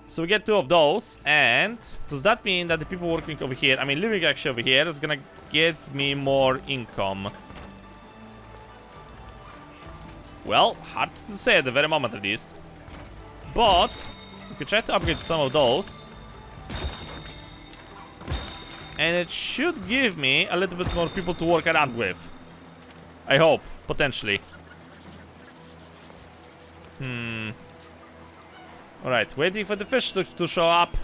Speaker 1: So we get 2 of those, and does that mean that the people working over here, I mean living actually over here, is gonna give me more income? Well, hard to say at the very moment at least. But we could try to upgrade some of those. And it should give me a little bit more people to work around with. I hope, potentially. Alright, waiting for the fish to show up.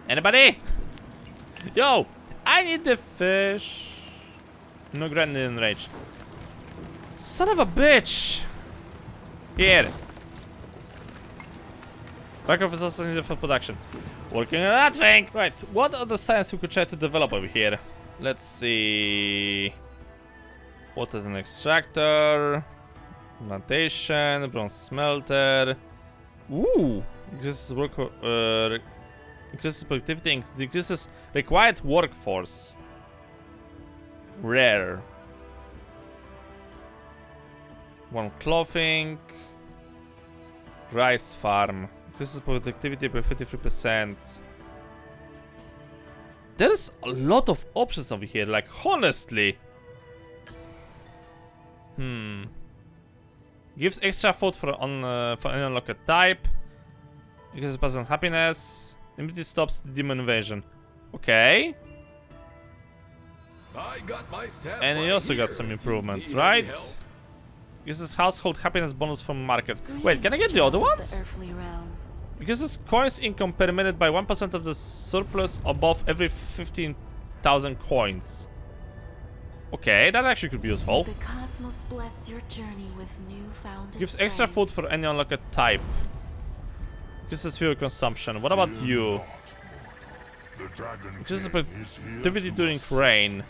Speaker 1: Anybody? Yo, I need the fish. No granary in rage. Son of a bitch! Here. Lack of resources needed for production. Working on that thing! Right, what are the science we could try to develop over here? Let's see. Water and extractor. Plantation, bronze smelter. Ooh! Increases work, increases productivity, increases required workforce. Rare. 1 clothing. Rice farm. Increases productivity by 53%. There's a lot of options over here, like honestly. Gives extra food for any unlocked type. Because it passes happiness. Immediately stops the demon invasion. Okay.
Speaker 5: I got my staff
Speaker 1: And he
Speaker 5: right
Speaker 1: also got
Speaker 5: here
Speaker 1: some
Speaker 5: if you
Speaker 1: improvements,
Speaker 5: need
Speaker 1: right?
Speaker 5: any help.
Speaker 1: Uses household happiness bonus from market. Wait, can I get
Speaker 4: Greetings,
Speaker 1: the other
Speaker 4: child of
Speaker 1: ones?
Speaker 4: the earthly realm.
Speaker 1: Uses coins income per minute by 1% of the surplus above every 15,000 coins. Okay, that actually could be useful.
Speaker 4: The cosmos bless your journey with newfound
Speaker 1: Gives extra
Speaker 4: strength.
Speaker 1: food for any unlocked type. Uses fuel consumption. What about you?
Speaker 3: The Dragon
Speaker 1: Increases
Speaker 3: King is here
Speaker 1: productivity
Speaker 3: to
Speaker 1: during
Speaker 3: assist.
Speaker 1: rain.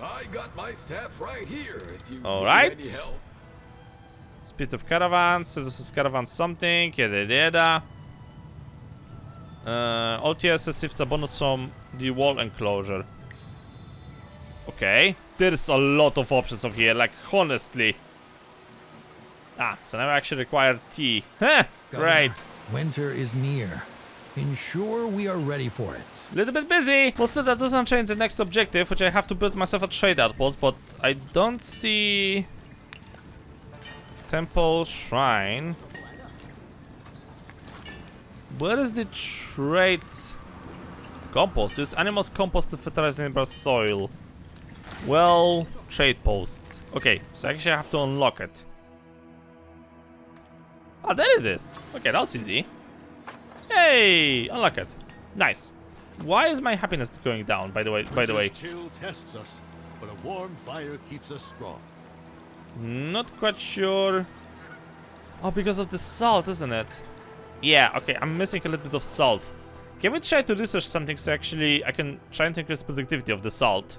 Speaker 5: I got my staff right here if you
Speaker 1: Alright.
Speaker 5: need any help.
Speaker 1: Speed of caravans. So this is caravan something. Yada yada. All TS receives a bonus from the wall enclosure. Okay. There's a lot of options over here, like honestly. Ah, so now I actually require tea. Huh, great.
Speaker 2: Winter is near. Ensure we are ready for it.
Speaker 1: Little bit busy. Well, still that doesn't change the next objective, which I have to build myself a trade outpost, but I don't see... Temple, shrine. Where is the trade? Compost. Use animals compost to fertilize neighbor soil. Well, trade post. Okay, so actually I have to unlock it. Ah, there it is. Okay, that was easy. Hey, unlock it. Nice. Why is my happiness going down, by the way?
Speaker 3: Winter's chill tests us, but a warm fire keeps us strong.
Speaker 1: Not quite sure. Oh, because of the salt, isn't it? Yeah, okay, I'm missing a little bit of salt. Can we try to research something so actually I can try to increase productivity of the salt?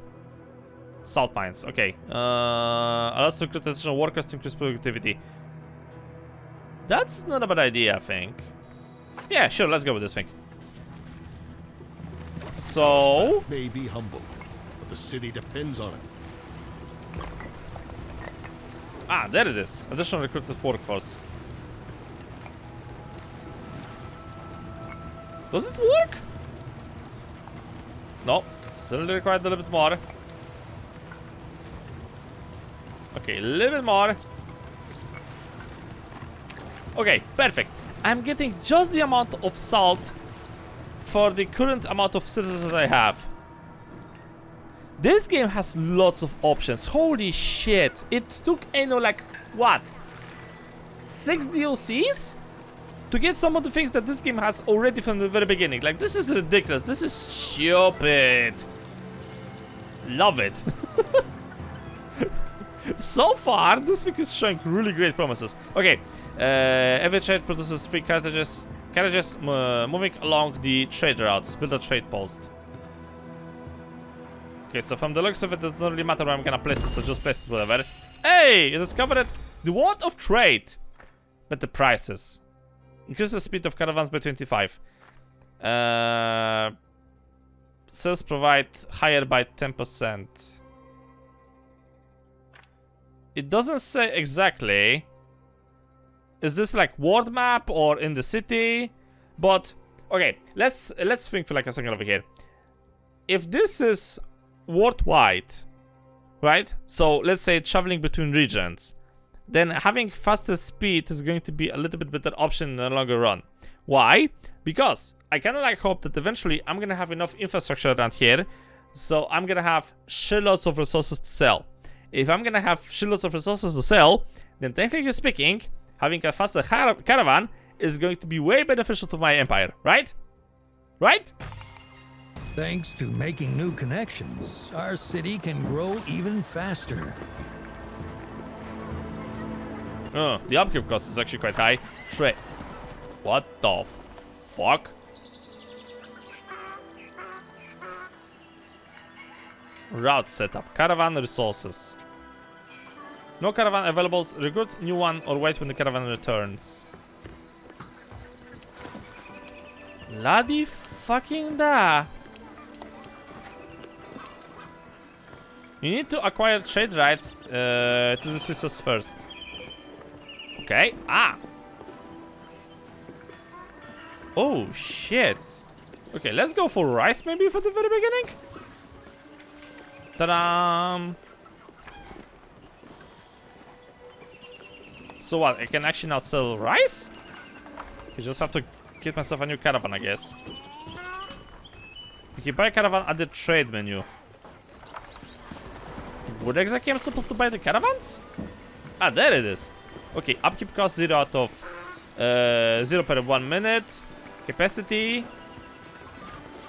Speaker 1: Salt mines, okay. Allows to recruit additional workers to increase productivity. That's not a bad idea, I think. Yeah, sure, let's go with this thing. So...
Speaker 3: May be humble, but the city depends on it.
Speaker 1: Ah, there it is. Additional recruited workforce. Does it work? No, still required a little bit more. Okay, a little bit more. Okay, perfect. I'm getting just the amount of salt for the current amount of citizens that I have. This game has lots of options. Holy shit. It took Anno like, what? 6 DLCs? To get some of the things that this game has already from the very beginning. Like, this is ridiculous. This is stupid. Love it. So far, this thing is showing really great promises. Okay, every trade produces 3 carriages moving along the trade routes. Build a trade post. Okay, so from the looks of it, it doesn't really matter where I'm gonna place it, so just place it wherever. Hey, you discovered it. The World of Trade. Better prices. Increase the speed of caravans by 25. Sales provide higher by 10%. It doesn't say exactly. Is this like world map or in the city? But okay, let's think for like a second over here. If this is worldwide, right? So let's say traveling between regions, then having faster speed is going to be a little bit better option in the longer run. Why? Because I kind of like hope that eventually I'm gonna have enough infrastructure around here, so I'm gonna have shitloads of resources to sell. If I'm gonna have shitloads of resources to sell, then technically speaking, having a faster caravan is going to be way beneficial to my empire, right? Right?
Speaker 2: Thanks to making new connections, our city can grow even faster.
Speaker 1: Oh, the upkeep cost is actually quite high. Trade. What the fuck? Route setup. Caravan resources. No caravan available. Recruit new one or wait when the caravan returns. Bloody fucking da. You need to acquire trade rights to this resource first. Okay. Ah. Oh shit. Okay, let's go for rice maybe for the very beginning. Ta-da! So what? I can actually now sell rice? You just have to get myself a new caravan, I guess. You can buy a caravan at the trade menu. Where exactly am I supposed to buy the caravans? Ah, there it is. Okay, upkeep cost 0 out of 0 per 1 minute. Capacity.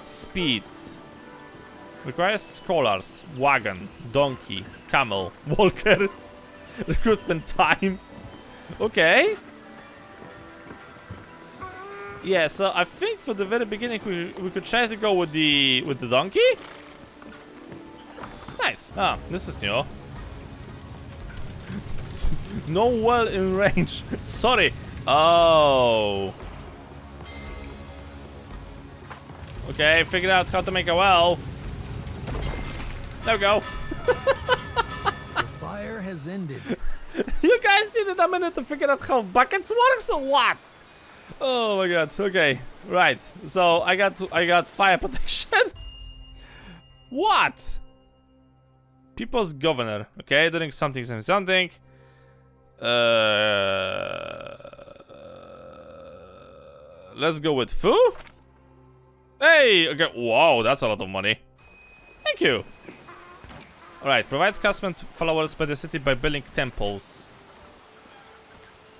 Speaker 1: Speed. Requires scholars. Wagon. Donkey. Camel. Walker. Recruitment time. Okay. Yeah, so I think for the very beginning we could try to go with the donkey. Nice. Ah, this is new. No well in range. Sorry. Oh. Okay, figured out how to make a well. There we go.
Speaker 2: The fire has ended.
Speaker 1: You guys needed a minute to figure out how buckets works or what? Oh my god. Okay. Right. So I got fire protection. What? People's governor. Okay, doing something. Let's go with Fu. Hey, okay. Wow, that's a lot of money. Thank you. Alright, provides craftsmen followers by the city by building temples.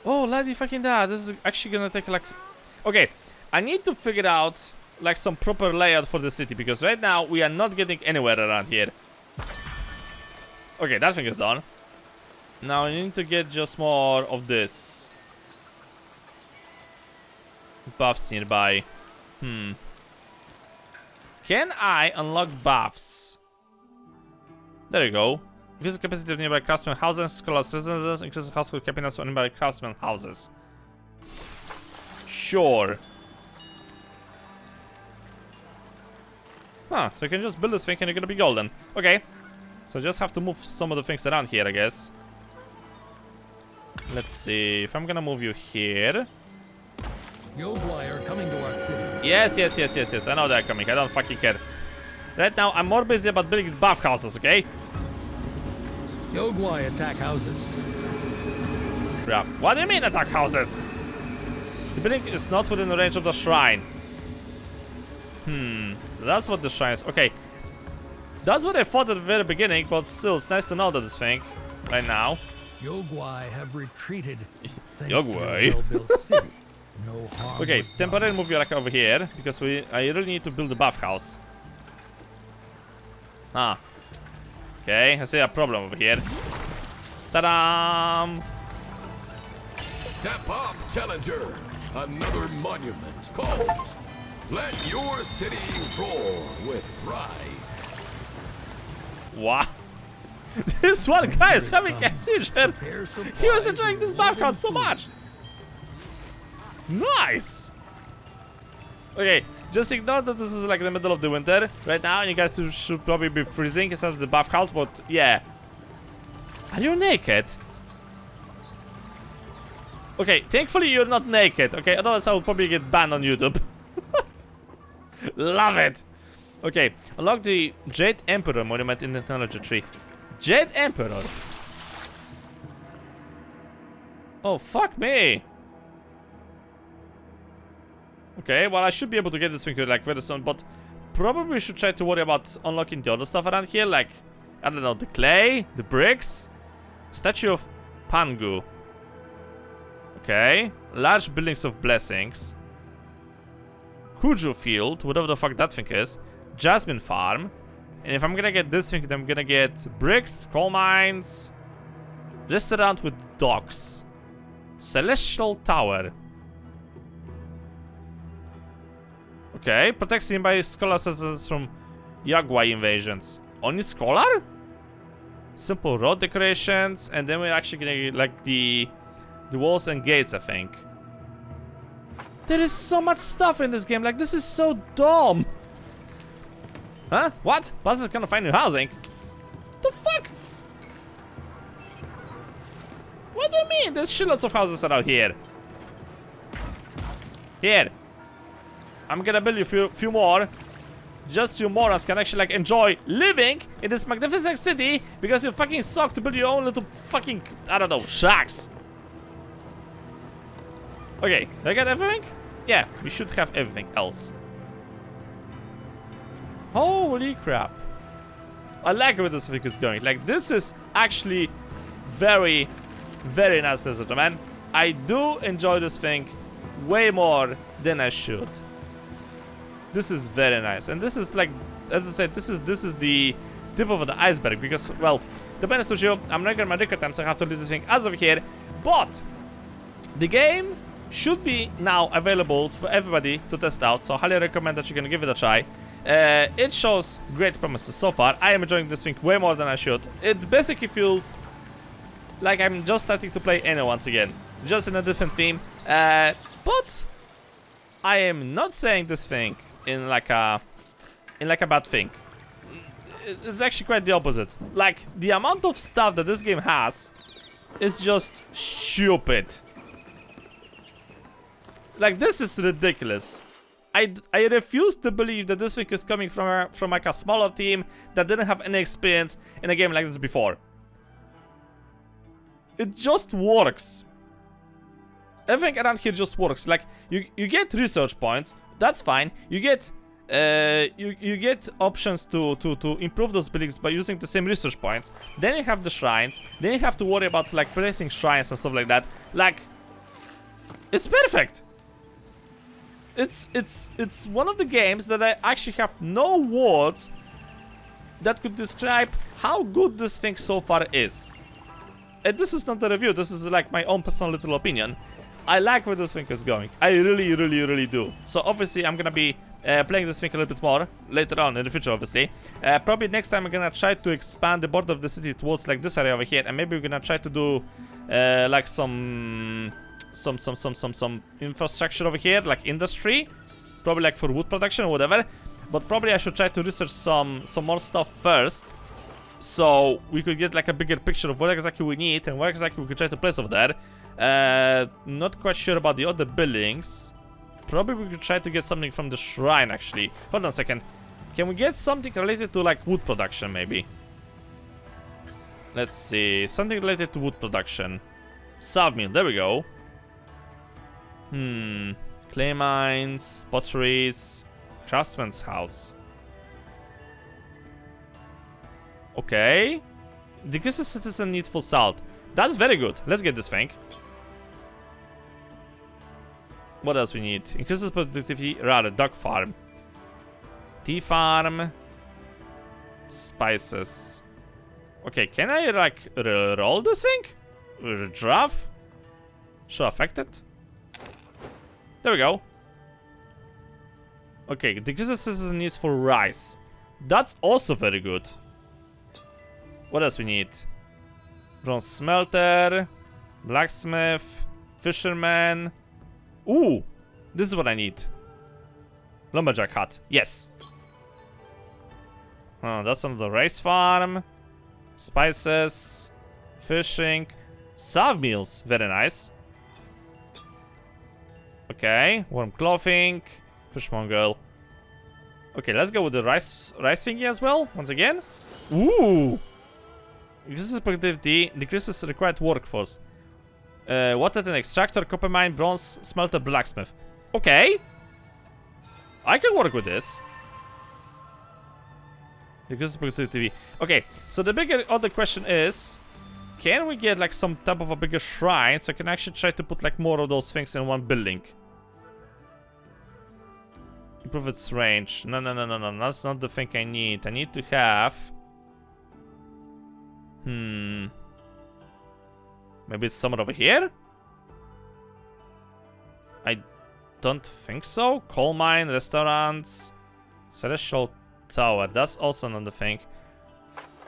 Speaker 1: Oh, lady fucking da. This is actually gonna take like... Okay, I need to figure out like some proper layout for the city because right now we are not getting anywhere around here. Okay, that thing is done. Now I need to get just more of this. Buffs nearby. Can I unlock buffs? There you go. Increases capacity of nearby craftsmen houses, scholars residences, increases household happiness of nearby craftsmen houses. Sure. Huh, so you can just build this thing and you're gonna be golden. Okay. So I just have to move some of the things around here, I guess. Let's see. If I'm gonna move you here.
Speaker 2: Yogwai are coming to our city.
Speaker 1: Yes. I know they're coming. I don't fucking care. Right now, I'm more busy about building buff houses, okay?
Speaker 2: Yogwai attack houses.
Speaker 1: Yeah. What do you mean attack houses? The building is not within the range of the shrine. So that's what the shrine is. Okay. That's what I thought at the very beginning, but still, it's nice to know that this thing right now.
Speaker 2: Yogwai have retreated. Thanks
Speaker 1: Yogwai.
Speaker 2: to a well-built city. No harm
Speaker 1: Okay,
Speaker 2: was done.
Speaker 1: temporarily move you like over here because I really need to build a buff house. Ah. Okay, I see a problem over here. Ta-da!
Speaker 5: Step up, challenger. Another monument calls. Let your city roar with pride.
Speaker 1: Wow. This one guy is having a seizure.
Speaker 2: Prepare
Speaker 1: He was
Speaker 2: supplies
Speaker 1: enjoying
Speaker 2: of
Speaker 1: this buff
Speaker 2: golden
Speaker 1: house so
Speaker 2: food.
Speaker 1: much. Nice. Okay, just ignore that this is like the middle of the winter right now, and you guys should probably be freezing instead of the buff house. But yeah, are you naked? Okay, thankfully you're not naked. Okay, otherwise I will probably get banned on YouTube. Love it. Okay, unlock the Jade Emperor monument in the technology tree. Jade Emperor. Oh fuck me. Okay, well I should be able to get this thing like very soon, but probably should try to worry about unlocking the other stuff around here, like I don't know, the clay, the bricks, statue of Pangu. Okay, large buildings of blessings, Kuju field, whatever the fuck that thing is, Jasmine farm, and if I'm gonna get this thing, then I'm gonna get bricks, coal mines, restaurant with docks, celestial tower. Okay, protects nearby scholar citizens from Yogwai invasions. Only scholar? Simple road decorations, and then we're actually gonna get like the walls and gates, I think. There is so much stuff in this game, like this is so dumb. Huh? What? Plus is gonna find new housing? The fuck? What do you mean? There's shitloads of houses around here. Here. I'm gonna build you a few more. Just so you morons can actually like enjoy living in this magnificent city because you fucking suck to build your own little fucking, I don't know, shacks. Okay, did I get everything? yeah, we should have everything else. Holy crap. I like where this thing is going. Like, this is actually very, very nice, ladies and gentlemen. I do enjoy this thing way more than I should. This is very nice. And this is like, as I said, this is the tip of the iceberg. Because, well, to be honest with you, I'm not getting my record time, so I have to leave this thing as of here. But the game should be now available for everybody to test out. So I highly recommend that you can give it a try. It shows great promises so far. I am enjoying this thing way more than I should. It basically feels like I'm just starting to play Anno once again, just in a different theme. But I am not saying this thing in like a bad thing. It's actually quite the opposite. Like, the amount of stuff that this game has is just stupid. Like, this is ridiculous. I refuse to believe that this thing is coming from like a smaller team that didn't have any experience in a game like this before. It just works. Everything around here just works. Like, you get research points, that's fine. You get you get options to improve those buildings by using the same research points. Then you have the shrines. Then you have to worry about like placing shrines and stuff like that. Like, it's perfect. It's one of the games that I actually have no words that could describe how good this thing so far is. And this is not a review, this is like my own personal little opinion. I like where this thing is going. I really do. So obviously I'm gonna be playing this thing a little bit more later on in the future, obviously. Probably next time I'm gonna try to expand the border of the city towards like this area over here, and maybe we're gonna try to do like some infrastructure over here, like industry, probably like for wood production or whatever. But probably I should try to research some more stuff first, so we could get like a bigger picture of what exactly we need and what exactly we could try to place over there. Not quite sure about the other buildings. Probably we could try to get something from the shrine, actually. Hold on a second. Can we get something related to like wood production, maybe? Let's see. Something related to wood production. Sawmill, there we go. Clay mines, potteries, craftsman's house. Okay. Decreases citizen need for salt. That's very good. Let's get this thing. What else we need? Increases productivity, rather, dog farm. Tea farm. Spices. Okay, can I like roll this thing? Giraffe? Show affected? There we go. Okay, decreases citizen needs for rice. That's also very good. What else we need? Bronze smelter, blacksmith, fisherman. Ooh, this is what I need. Lumberjack hut. Yes. Oh, that's on the rice farm. Spices, fishing, sawmills. Very nice. Okay, warm clothing, fishmonger. Okay, let's go with the rice thingy as well. Once again. Ooh. Increases productivity, decreases required workforce. Water and extractor, copper mine, bronze, smelter, blacksmith. Okay. I can work with this. Decreases productivity. Okay, so the bigger other question is, can we get like some type of a bigger shrine so I can actually try to put like more of those things in one building? Improve its range. No, that's not the thing I need. I need to have... Maybe it's somewhere over here? I don't think so. Coal mine, restaurants, celestial tower. That's also not the thing.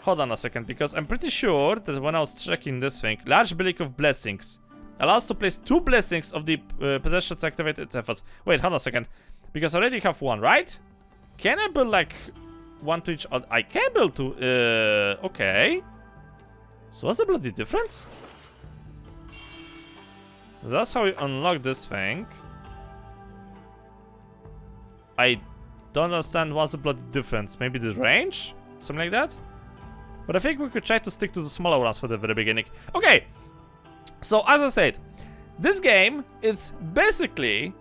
Speaker 1: Hold on a second, because I'm pretty sure that when I was checking this thing, large building of blessings allows to place 2 blessings of the pedestrians activated efforts. Wait, hold on a second, because I already have 1, right? Can I build like 1 to each other? I can build 2. Okay. So what's the bloody difference? So that's how we unlock this thing. I don't understand what's the bloody difference. Maybe the range? Something like that? But I think we could try to stick to the smaller ones for the very beginning. Okay. So as I said, this game is basically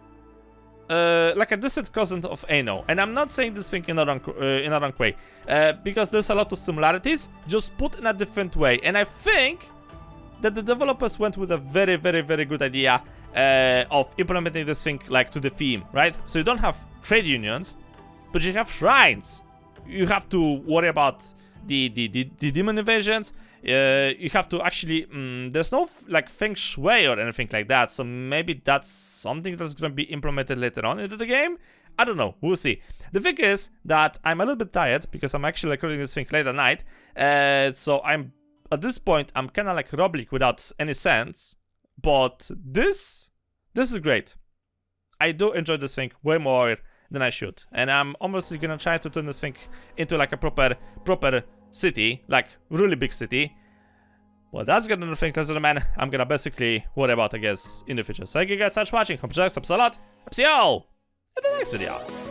Speaker 1: like a distant cousin of Anno, and I'm not saying this thing in a wrong way, because there's a lot of similarities, just put in a different way, and I think that the developers went with a very, very, very good idea of implementing this thing like to the theme, right? So you don't have trade unions, but you have shrines. You have to worry about the demon invasions. You have to actually there's no like feng shui or anything like that, so maybe that's something that's gonna be implemented later on into the game. I don't know, we'll see. The thing is that I'm a little bit tired because I'm actually recording this thing late at night, so I'm at this point I'm kind of like rubbing without any sense, but this is great. I do enjoy this thing way more than I should, and I'm obviously gonna try to turn this thing into like a proper city, like really big city. Well, that's gonna do the thing, ladies and gentlemen. I'm gonna basically worry about, I guess, in the future. So thank you guys so much for watching. Hope you enjoyed. Subs a lot. See you all in the next video.